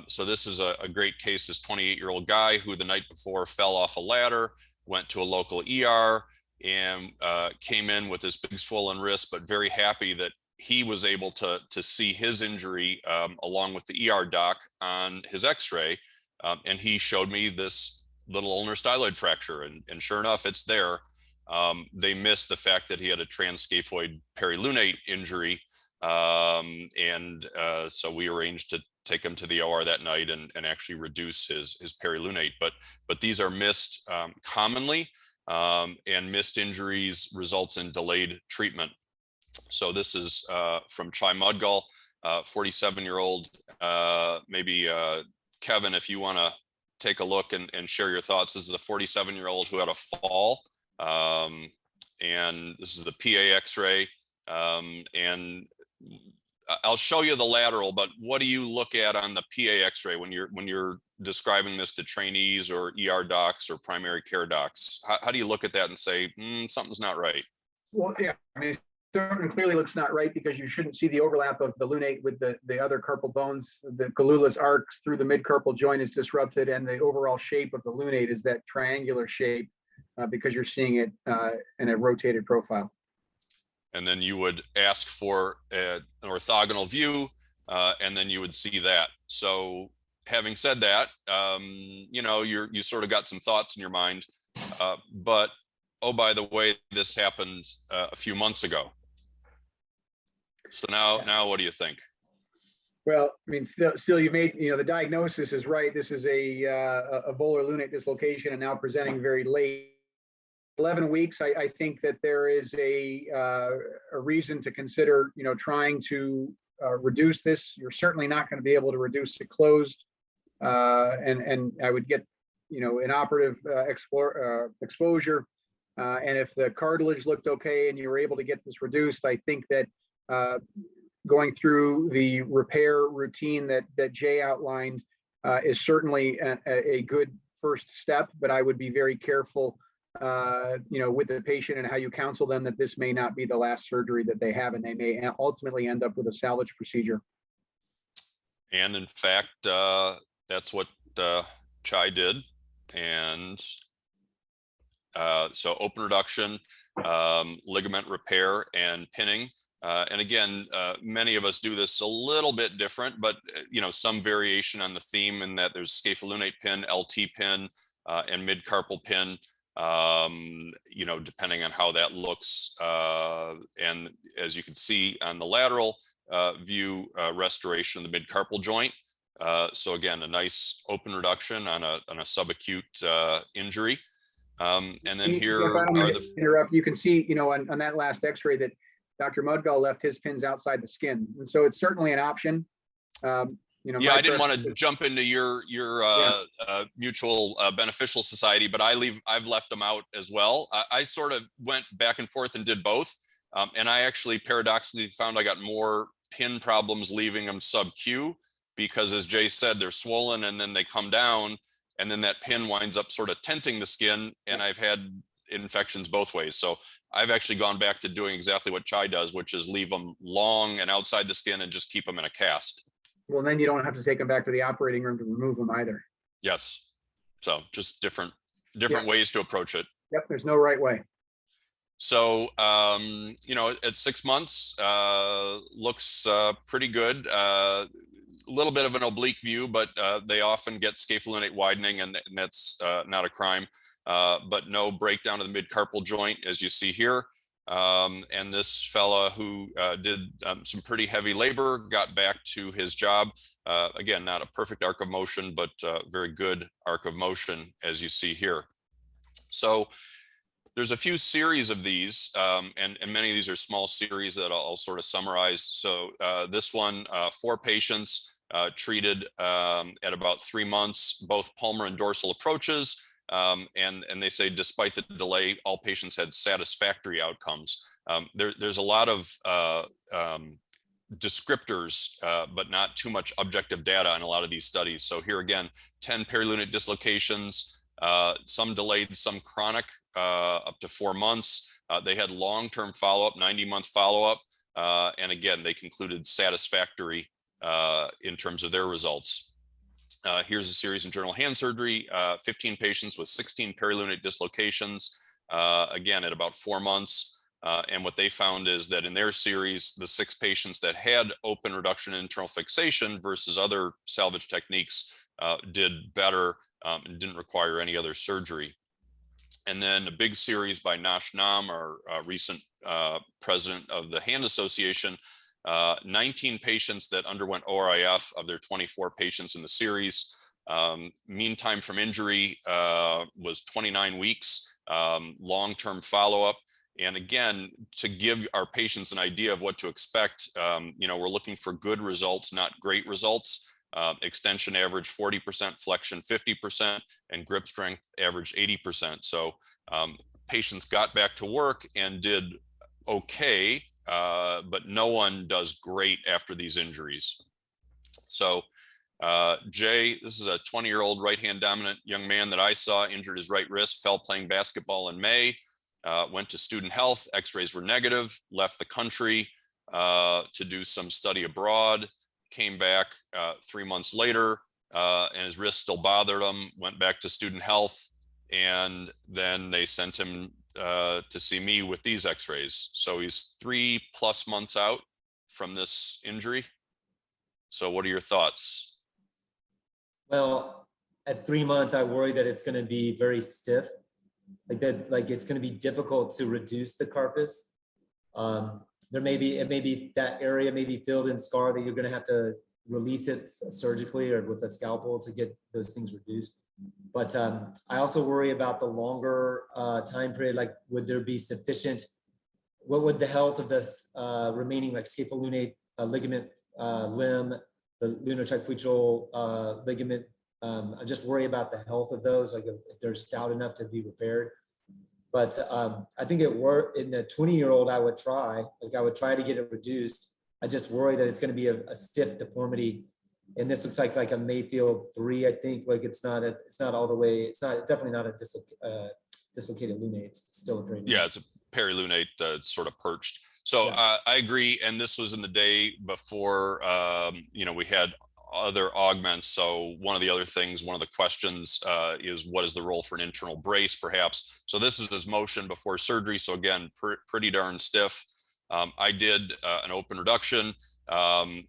So this is a great case, this 28-year-old guy who the night before fell off a ladder, went to a local ER, and came in with this big swollen wrist, but very happy that he was able to see his injury along with the ER doc on his x-ray. And he showed me this little ulnar styloid fracture, and sure enough, it's there. They missed the fact that he had a transscaphoid perilunate injury. So we arranged to take him to the OR that night and actually reduce his perilunate. But these are missed commonly. And missed injuries results in delayed treatment. So this is from Chai Mudgall, 47-year-old. Maybe Kevin, if you want to take a look and share your thoughts. This is a 47-year-old who had a fall, and this is the PA X-ray. And I'll show you the lateral, but what do you look at on the PA X-ray when you're describing this to trainees or ER docs or primary care docs? How do you look at that and say, something's not right? Well, yeah, I mean, it certainly clearly looks not right because you shouldn't see the overlap of the lunate with the other carpal bones. The gallulus arc through the mid-carpal joint is disrupted, and the overall shape of the lunate is that triangular shape because you're seeing it in a rotated profile. And then you would ask for an orthogonal view, and then you would see that. So having said that, you sort of got some thoughts in your mind, but oh, by the way, this happened a few months ago. So now what do you think? Well, I mean, still you made, the diagnosis is right. This is a volar lunate dislocation and now presenting very late. 11 weeks, I think that there is a reason to consider, trying to reduce this. You're certainly not going to be able to reduce it closed. And I would get, an operative exposure. And if the cartilage looked okay and you were able to get this reduced, I think that going through the repair routine that Jay outlined is certainly a good first step, but I would be very careful with the patient and how you counsel them that this may not be the last surgery that they have, and they may ultimately end up with a salvage procedure. And in fact, that's what Chai did. And so open reduction, ligament repair, and pinning. And again, many of us do this a little bit different, but some variation on the theme in that there's scapholunate pin, LT pin, and mid-carpal pin. Depending on how that looks. And as you can see on the lateral view, restoration of the mid-carpal joint. So again, a nice open reduction on a subacute injury. And then here are the... Interrupt. You can see, on that last x-ray that Dr. Mudgall left his pins outside the skin. And so it's certainly an option. Yeah, I didn't want to jump into your mutual beneficial society, but I've left them out as well. I sort of went back and forth and did both. And I actually paradoxically found I got more pin problems leaving them sub-Q because, as Jay said, they're swollen and then they come down and then that pin winds up sort of tenting the skin. And I've had infections both ways. So I've actually gone back to doing exactly what Chai does, which is leave them long and outside the skin and just keep them in a cast. Well, then you don't have to take them back to the operating room to remove them either. Yes. So just different ways to approach it. Yep, there's no right way. So, you know, at 6 months, looks pretty good. A little bit of an oblique view, but they often get scapholunate widening, and that's not a crime. But no breakdown of the mid-carpal joint, as you see here. And this fella who did some pretty heavy labor got back to his job. Again, not a perfect arc of motion, but very good arc of motion, as you see here. So there's a few series of these, and many of these are small series that I'll sort of summarize. So this one, 4 patients treated at about 3 months, both palmar and dorsal approaches. And they say, despite the delay, all patients had satisfactory outcomes. There's a lot of descriptors, but not too much objective data in a lot of these studies. So here again, 10 perilunate dislocations, some delayed, some chronic, up to 4 months. They had long-term follow-up, 90-month follow-up. And again, they concluded satisfactory in terms of their results. Here's a series in Journal of Hand Surgery, 15 patients with 16 perilunate dislocations, again, at about 4 months. And what they found is that in their series, the 6 patients that had open reduction in internal fixation versus other salvage techniques did better and didn't require any other surgery. And then a big series by Nash Nam, our recent president of the Hand Association, 19 patients that underwent ORIF of their 24 patients in the series. Mean time from injury was 29 weeks, long-term follow-up. And again, to give our patients an idea of what to expect, you know, we're looking for good results, not great results. Extension average 40%, flexion 50%, and grip strength average 80%. So patients got back to work and did okay, but no one does great after these injuries. So Jay, this is a 20-year-old right-hand dominant young man that I saw, injured his right wrist, fell playing basketball in May, went to student health, x-rays were negative, left the country to do some study abroad, came back 3 months later, and his wrist still bothered him, went back to student health, and then they sent him to see me with these x-rays. So he's 3+ months out from this injury. So what are your thoughts? Well, at 3 months, I worry that it's going to be very stiff, like that, like it's going to be difficult to reduce the carpus. It may be that area may be filled in scar that you're going to have to release it surgically or with a scalpel to get those things reduced. But I also worry about the longer time period. Like, would there be sufficient? What would the health of this remaining like scapholunate ligament limb, the lunotriquetral ligament? I just worry about the health of those, like if they're stout enough to be repaired. But I think it worked in a 20-year-old. I would try to get it reduced. I just worry that it's going to be a stiff deformity. And this looks like a Mayfield 3, I think. Like it's not all the way. It's definitely not a dislocated lunate. It's still a perilunate. Yeah, it's a perilunate sort of perched. So yeah. I agree. And this was in the day before, you know, we had other augments. So one of the questions is what is the role for an internal brace, perhaps? So this is his motion before surgery. So again, pretty darn stiff. I did an open reduction.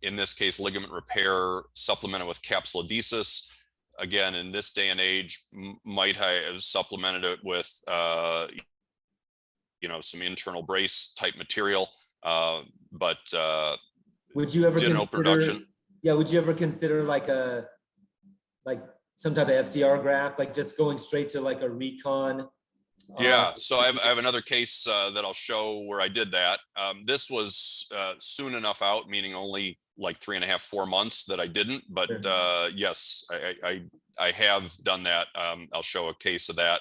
In this case, ligament repair supplemented with capsulodesis. Again, in this day and age, might have supplemented it with, you know, some internal brace type material. But would you ever did an open reduction? Yeah, would you ever consider like some type of FCR graft, like just going straight to like a recon? Yeah, so I have another case that I'll show where I did that. This was soon enough out, meaning only like 3.5, 4 months that I didn't. But yes, I have done that. I'll show a case of that.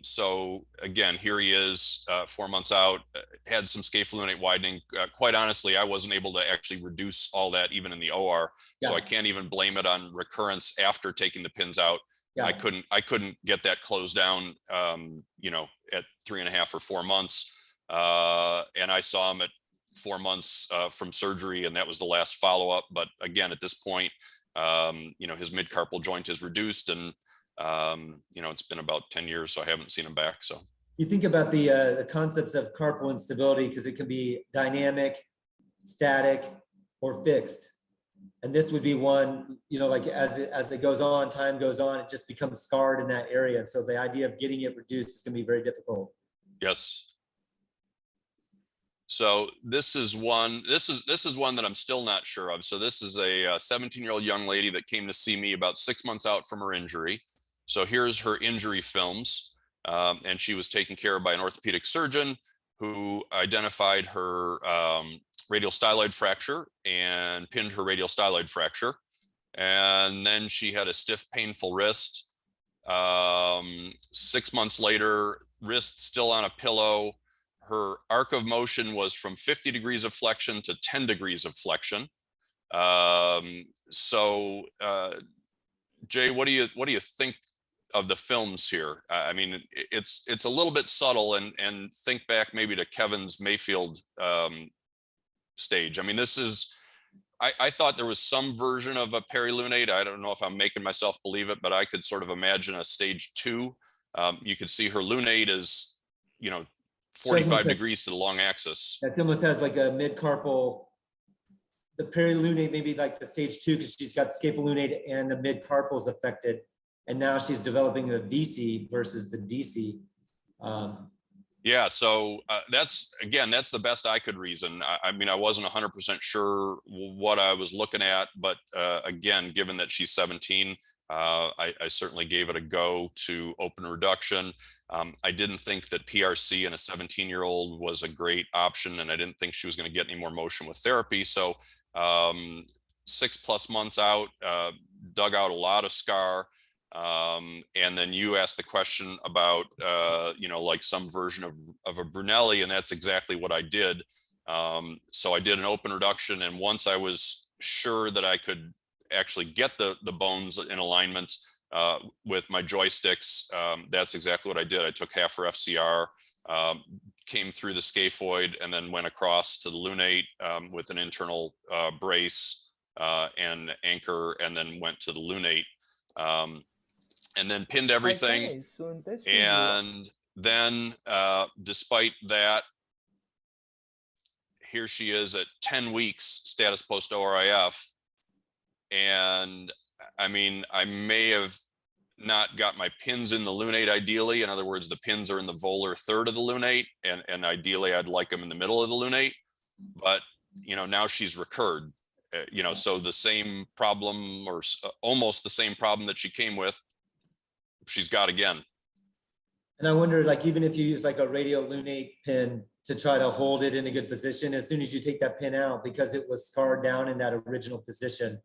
So again, here he is, 4 months out, had some scapholunate widening. Quite honestly, I wasn't able to actually reduce all that even in the OR. Yeah. So I can't even blame it on recurrence after taking the pins out. Yeah. I couldn't get that closed down, you know, at 3.5 or 4 months. And I saw him at 4 months from surgery, and that was the last follow-up. But again, at this point, you know, his mid-carpal joint is reduced, and you know, it's been about 10 years, so I haven't seen him back. So you think about the concepts of carpal instability, because it can be dynamic, static, or fixed. And this would be one, you know, like as it goes on, time goes on, it just becomes scarred in that area. So the idea of getting it reduced is going to be very difficult. yes. So this is one that I'm still not sure of. So this is a 17-year-old young lady that came to see me about 6 months out from her injury. So here's her injury films. And she was taken care of by an orthopedic surgeon who identified her radial styloid fracture and pinned her radial styloid fracture. And then she had a stiff, painful wrist. 6 months later, wrist still on a pillow. Her arc of motion was from 50 degrees of flexion to 10 degrees of flexion. Jay, what do you think of the films here? I mean, it's a little bit subtle, and think back maybe to Kevin's Mayfield stage. I mean, this is, I thought there was some version of a perilunate. I don't know if I'm making myself believe it, but I could sort of imagine a stage 2. You could see her lunate is, you know, 45 degrees to the long axis. That almost has like a mid-carpal, the perilunate maybe like the stage 2, because she's got scapholunate and the mid-carpal's affected. And now she's developing the VC versus the DC. Yeah, so that's the best I could reason. I mean, I wasn't 100% sure what I was looking at, but again, given that she's 17, I certainly gave it a go to open reduction. I didn't think that PRC in a 17-year-old was a great option, and I didn't think she was going to get any more motion with therapy. So 6+ months out, dug out a lot of scar. And then you asked the question about, you know, like some version of a Brunelli, and that's exactly what I did. So I did an open reduction, and once I was sure that I could actually get the bones in alignment with my joysticks, that's exactly what I did. I took half her FCR, came through the scaphoid, and then went across to the lunate with an internal brace and anchor, and then went to the lunate. And then pinned everything. And then despite that, here she is at 10 weeks status post ORIF. And I mean, I may have not got my pins in the lunate ideally. In other words, the pins are in the volar third of the lunate, and ideally I'd like them in the middle of the lunate. But, you know, now she's recurred, you know, so the same problem, or almost the same problem that she came with, she's got again. And I wonder, like, even if you use like a radial lunate pin to try to hold it in a good position, as soon as you take that pin out, because it was scarred down in that original position,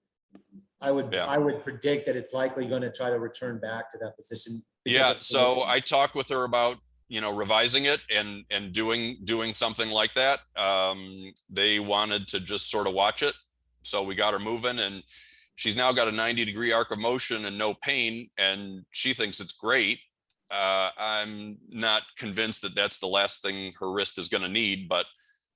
I would predict that it's likely going to try to return back to that position. Yeah. So I talked with her about, you know, revising it and doing something like that. They wanted to just sort of watch it. So we got her moving, and she's now got a 90-degree arc of motion and no pain, and she thinks it's great. I'm not convinced that that's the last thing her wrist is going to need, but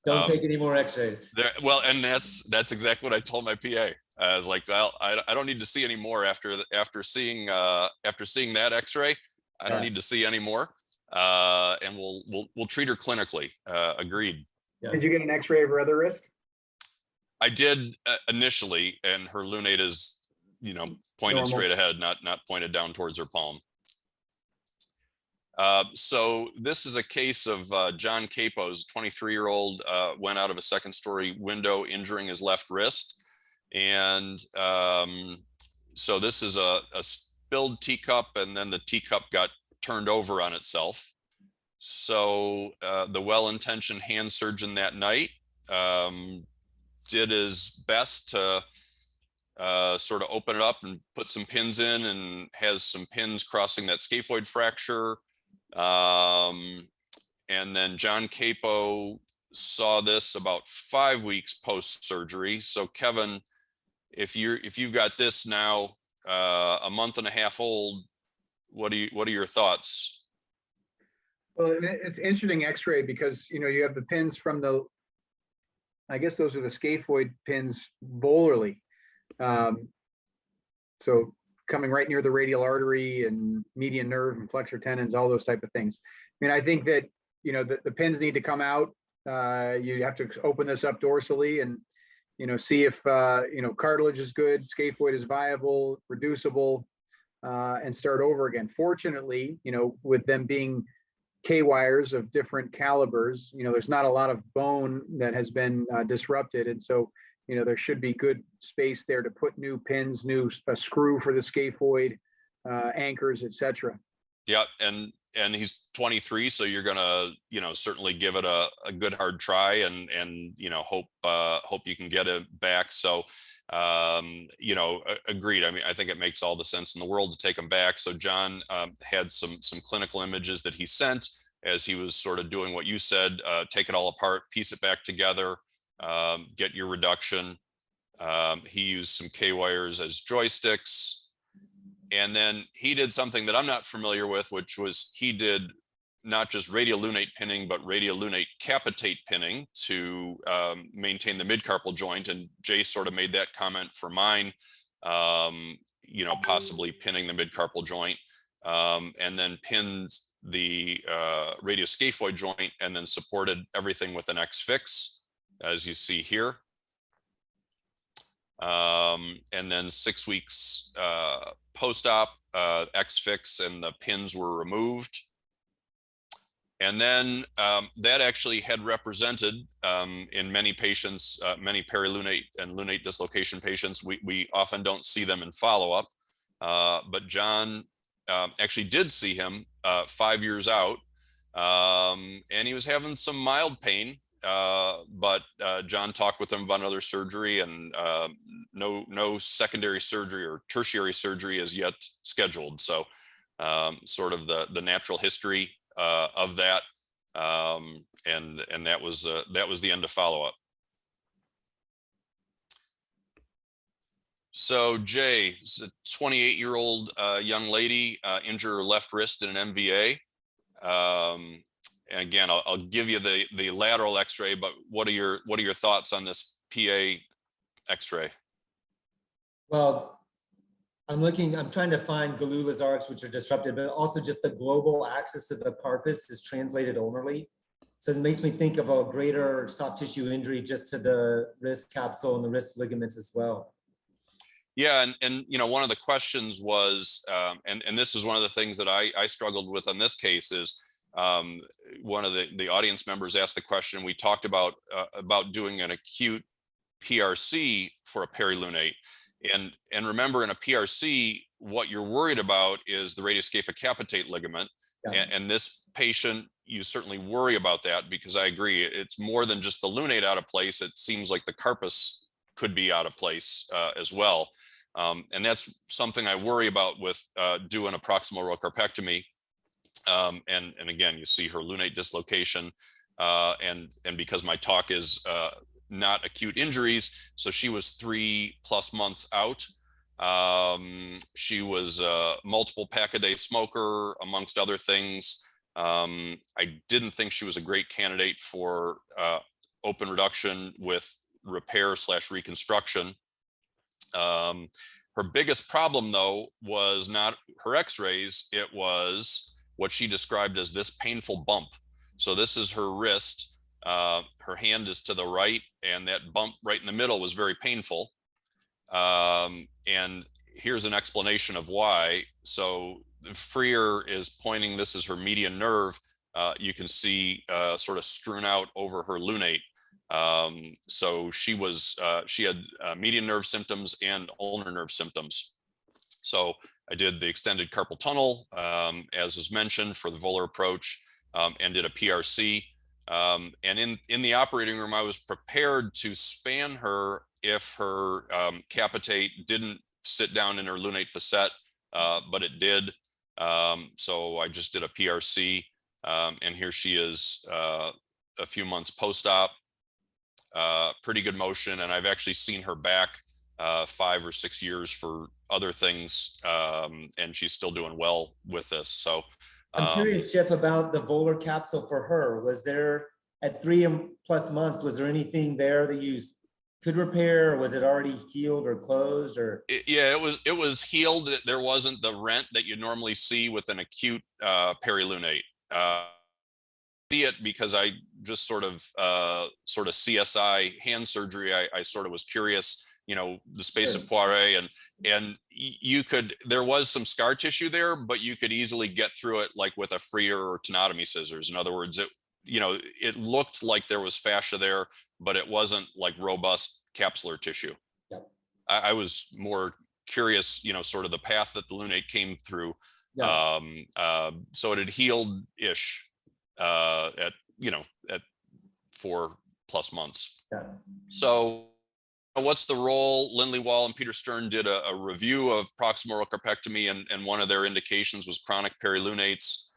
don't take any more x-rays. Well, and that's exactly what I told my PA. I was like, well, I don't need to see any more after seeing that x-ray. I don't need to see any more. And we'll treat her clinically. Agreed. Yeah. Did you get an x-ray of her other wrist? I did initially, and her lunate is, you know, pointed normal, straight ahead, not pointed down towards her palm. So this is a case of John Capos, 23-year-old, went out of a second-story window, injuring his left wrist. And so this is a spilled teacup, and then the teacup got turned over on itself. So the well-intentioned hand surgeon that night did his best to sort of open it up and put some pins in, and has some pins crossing that scaphoid fracture. And then John Capo saw this about 5 weeks post-surgery. So Kevin, if you've got this now a month and a half old, what are your thoughts? Well, it's interesting X-ray because, you know, you have the pins from the, I guess those are the scaphoid pins volarly. So coming right near the radial artery and median nerve and flexor tendons, all those type of things. I mean, I think that, you know, the pins need to come out. You have to open this up dorsally and, you know, see if, you know, cartilage is good, scaphoid is viable, reducible, and start over again. Fortunately, you know, with them being K-wires of different calibers, you know, there's not a lot of bone that has been disrupted. And so, you know, there should be good space there to put new pins, a screw for the scaphoid, anchors, etc. Yeah, and he's 23, so you're gonna, you know, certainly give it a good hard try and you know, hope you can get it back. So you know, agreed. I mean, I think it makes all the sense in the world to take him back. So John had some clinical images that he sent as he was sort of doing what you said, take it all apart, piece it back together, get your reduction. He used some K-wires as joysticks. And then he did something that I'm not familiar with, which was he did not just radiolunate pinning, but radiolunate capitate pinning to maintain the midcarpal joint. And Jay sort of made that comment for mine, you know, possibly pinning the midcarpal joint, and then pinned the radioscaphoid joint and then supported everything with an X-fix, as you see here. And then 6 weeks post-op, X-fix and the pins were removed. And then that actually had represented in many patients, many perilunate and lunate dislocation patients. We often don't see them in follow-up, but John actually did see him 5 years out, and he was having some mild pain. But John talked with him about another surgery, and no secondary surgery or tertiary surgery is yet scheduled. So sort of the natural history of that, and that was the end of follow-up. So Jay, a 28-year-old young lady injured her left wrist in an MVA. And again, I'll give you the lateral X-ray, but what are your thoughts on this PA X-ray? Well, I'm trying to find Galula's arcs, which are disrupted, but also just the global axis to the carpus is translated only. So it makes me think of a greater soft tissue injury just to the wrist capsule and the wrist ligaments as well. Yeah, and you know, one of the questions was, and this is one of the things that I struggled with on this case is, one of the audience members asked the question. We talked about doing an acute PRC for a perilunate, and remember, in a PRC, what you're worried about is the radioscaphocapitate ligament. Yeah. And this patient, you certainly worry about that, because I agree, it's more than just the lunate out of place. It seems like the carpus could be out of place as well. And that's something I worry about with doing a proximal row carpectomy. And again, you see her lunate dislocation, and because my talk is not acute injuries, so she was 3+ months out. She was a multiple pack-a-day smoker, amongst other things. I didn't think she was a great candidate for open reduction with repair/reconstruction. Her biggest problem, though, was not her X-rays. It was what she described as this painful bump. So this is her wrist. Her hand is to the right, and that bump right in the middle was very painful. And here's an explanation of why. So Freer is pointing, this is her median nerve. You can see sort of strewn out over her lunate. So she had median nerve symptoms and ulnar nerve symptoms. So I did the extended carpal tunnel, as was mentioned, for the volar approach, and did a PRC. And in the operating room, I was prepared to span her if her capitate didn't sit down in her lunate facet, but it did. So I just did a PRC, and here she is a few months post-op. Pretty good motion, and I've actually seen her back 5 or 6 years for other things, and she's still doing well with this. So I'm curious, Jeff, about the volar capsule for her. Was there, at 3+ months, was there anything there that you could repair, or was it already healed or closed, or? Yeah, it was healed. There wasn't the rent that you normally see with an acute perilunate. See it because I just sort of CSI hand surgery. I sort of was curious, the space Sure. of Poiret, and you could, there was some scar tissue there, but you could easily get through it like with a Freer or tenotomy scissors. In other words, it looked like there was fascia there, but it wasn't like robust capsular tissue. Yep. I was more curious, sort of the path that the lunate came through. Yeah. So it had healed-ish at 4+ months. Yeah. So what's the role? Lindley Wall and Peter Stern did a review of proximal carpectomy, and one of their indications was chronic perilunates.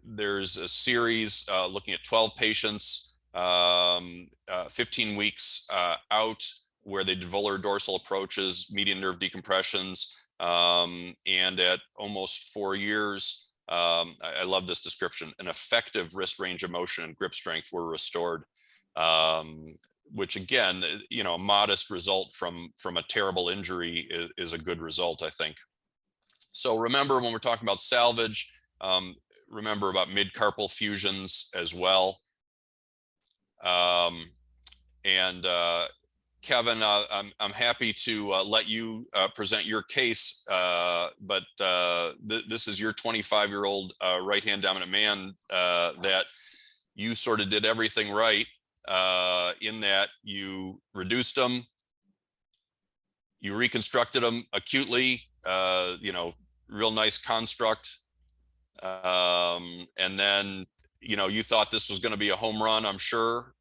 There's a series looking at 12 patients, 15 weeks out, where they did volar dorsal approaches, median nerve decompressions, and at almost 4 years, I love this description, an effective wrist range of motion and grip strength were restored, which again, a modest result from a terrible injury is a good result, I think. So remember, when we're talking about salvage, remember about mid-carpal fusions as well. Kevin, I'm happy to let you present your case, but this is your 25-year-old right-hand dominant man that you sort of did everything right, in that you reduced them, you reconstructed them acutely, real nice construct, and then you thought this was going to be a home run, I'm sure.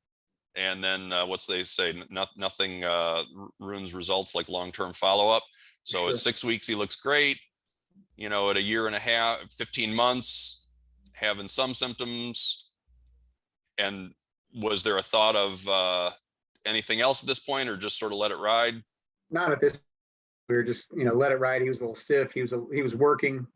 And then what's they say, nothing ruins results like long-term follow-up. So Sure. At 6 weeks, he looks great. At a 1.5 years, 15 months, having some symptoms. And was there a thought of anything else at this point, or just sort of let it ride? Not at this. We were just, let it ride. He was a little stiff. He was working.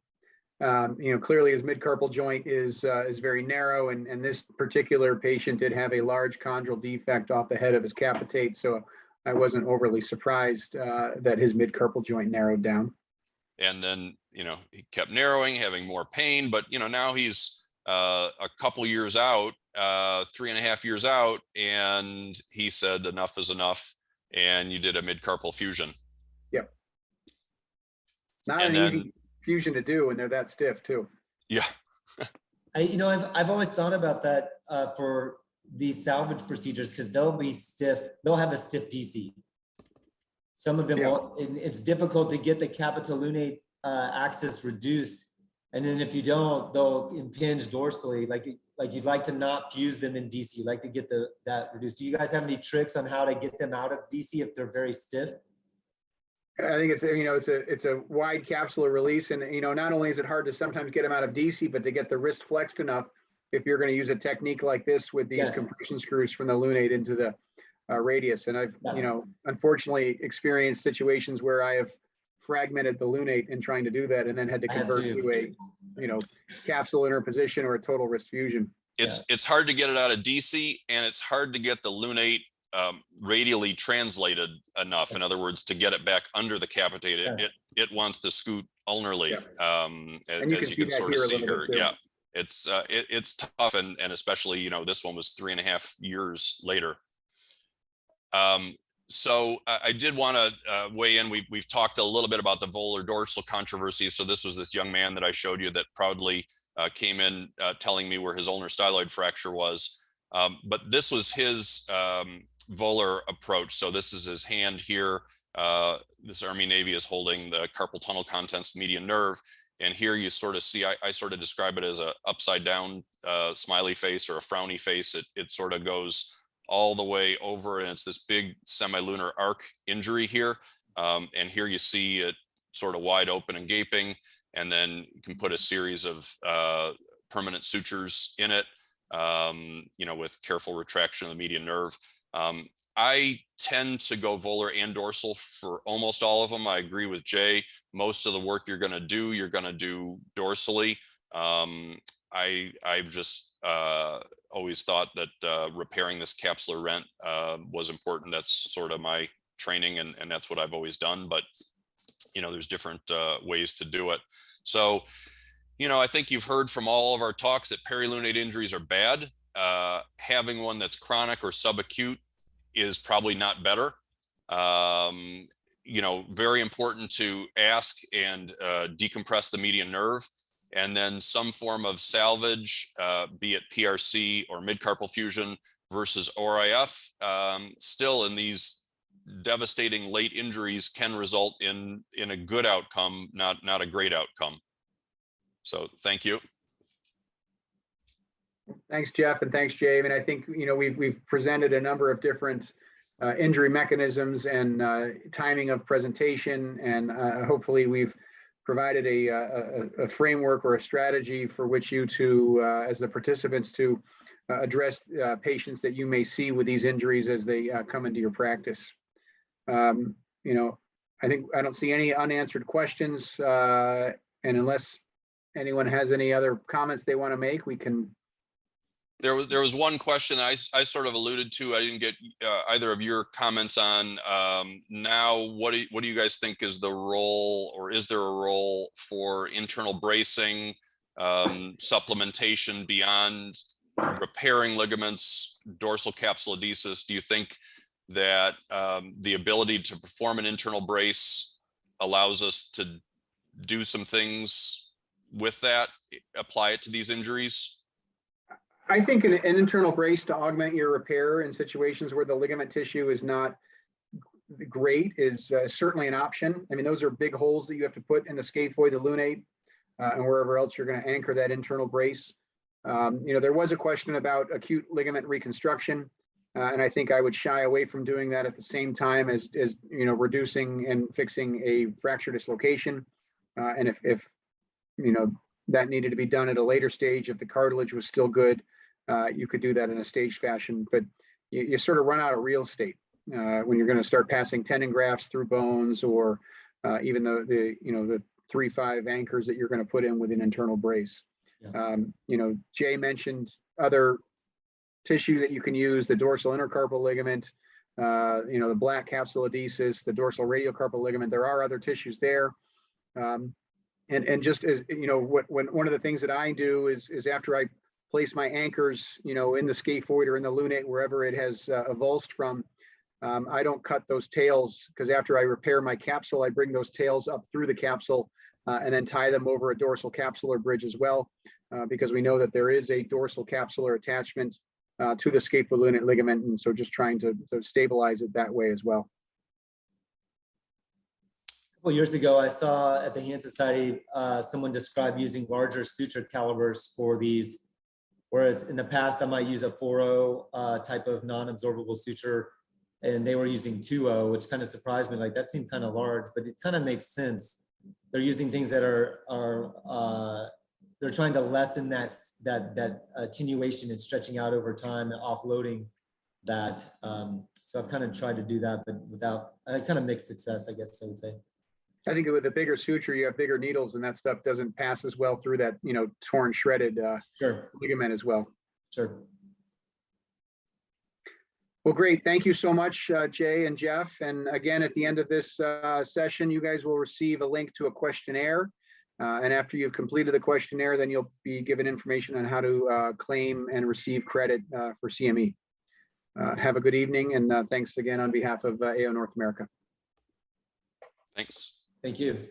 Clearly his mid-carpal joint is very narrow, and this particular patient did have a large chondral defect off the head of his capitate, so I wasn't overly surprised that his mid-carpal joint narrowed down. And then, he kept narrowing, having more pain, but, now he's a couple years out, 3.5 years out, and he said enough is enough, and you did a mid-carpal fusion. Yep. Not an easy fusion to do, and they're that stiff too. Yeah. I've always thought about that for these salvage procedures, because they'll be stiff. They'll have a stiff DC. Some of them won't. It's difficult to get the capitolunate axis reduced, and then if you don't, they'll impinge dorsally. Like you'd like to not fuse them in DC. You'd like to get that reduced. Do you guys have any tricks on how to get them out of DC if they're very stiff? I think it's a wide capsular release, and not only is it hard to sometimes get them out of DC, but to get the wrist flexed enough if you're going to use a technique like this with these compression screws from the lunate into the radius. And I've unfortunately experienced situations where I have fragmented the lunate in trying to do that, and then had to convert to a capsule interposition or a total wrist fusion. It's hard to get it out of DC, and it's hard to get the lunate radially translated enough. In other words, to get it back under the capitate, it wants to scoot ulnarly, as you can sort of see here. Yeah, it's tough, and especially this one was 3.5 years later. So I did want to weigh in. We've talked a little bit about the volar dorsal controversy. So this was this young man that I showed you that proudly came in telling me where his ulnar styloid fracture was. But this was his volar approach. So this is his hand here. This Army Navy is holding the carpal tunnel contents median nerve. And here you sort of see, I sort of describe it as a upside down smiley face or a frowny face. It sort of goes all the way over, and it's this big semilunar arc injury here. And here you see it sort of wide open and gaping. And then you can put a series of permanent sutures in it, with careful retraction of the median nerve. I tend to go volar and dorsal for almost all of them. I agree with Jay. Most of the work you're going to do dorsally. I've just always thought that repairing this capsular rent was important. That's sort of my training, and that's what I've always done. But you know, there's different ways to do it. So, you know, I think you've heard from all of our talks that perilunate injuries are bad. Having one that's chronic or subacute is probably not better. You know, very important to ask and decompress the median nerve, and then some form of salvage, be it PRC or midcarpal fusion versus ORIF. Still, in these devastating late injuries, can result in a good outcome, not a great outcome. So thank you. Thanks, Jeff, and thanks, Jay. I mean, I think, you know, we've presented a number of different injury mechanisms and timing of presentation, and hopefully we've provided a framework or a strategy for which you to, as the participants, to address patients that you may see with these injuries as they come into your practice. You know, I don't see any unanswered questions, and unless anyone has any other comments they want to make, we can. There was one question that I sort of alluded to. I didn't get either of your comments on. Now, what do you guys think is the role, or is there a role for internal bracing, supplementation beyond repairing ligaments, dorsal capsulodesis? Do you think that the ability to perform an internal brace allows us to do some things with that, apply it to these injuries? I think an internal brace to augment your repair in situations where the ligament tissue is not great is certainly an option. I mean, those are big holes that you have to put in the scaphoid, the lunate, and wherever else you're going to anchor that internal brace. You know, there was a question about acute ligament reconstruction, and I think I would shy away from doing that at the same time as you know, reducing and fixing a fracture dislocation. And if you know, that needed to be done at a later stage, if the cartilage was still good, you could do that in a staged fashion, but you sort of run out of real estate when you're going to start passing tendon grafts through bones, or even the you know, the 3-5 anchors that you're going to put in with an internal brace. Yeah. You know, Jay mentioned other tissue that you can use: the dorsal intercarpal ligament, you know, the black capsulodesis, the dorsal radiocarpal ligament. There are other tissues there. And just as you know, one of the things that I do is after I place my anchors, you know, in the scaphoid or in the lunate, wherever it has avulsed from, I don't cut those tails, because after I repair my capsule, I bring those tails up through the capsule and then tie them over a dorsal capsular bridge as well, because we know that there is a dorsal capsular attachment to the scapholunate ligament, and so just trying to stabilize it that way as well. A couple years ago, I saw at the Hand Society someone describe using larger suture calibers for these, whereas in the past I might use a 4.0 type of non-absorbable suture, and they were using 2.0, which kind of surprised me. Like, that seemed kind of large, but it kind of makes sense. They're using things that are they're trying to lessen that attenuation and stretching out over time and offloading that. So I've kind of tried to do that, but without kind of mixed success, I guess I would say. I think with a bigger suture, you have bigger needles, and that stuff doesn't pass as well through that, you know, torn, shredded Sure. ligament as well. Sure. Well, great. Thank you so much, Jay and Jeff. And again, at the end of this session, you guys will receive a link to a questionnaire. And after you've completed the questionnaire, then you'll be given information on how to claim and receive credit for CME. Have a good evening, and thanks again on behalf of AO North America. Thanks. Thank you.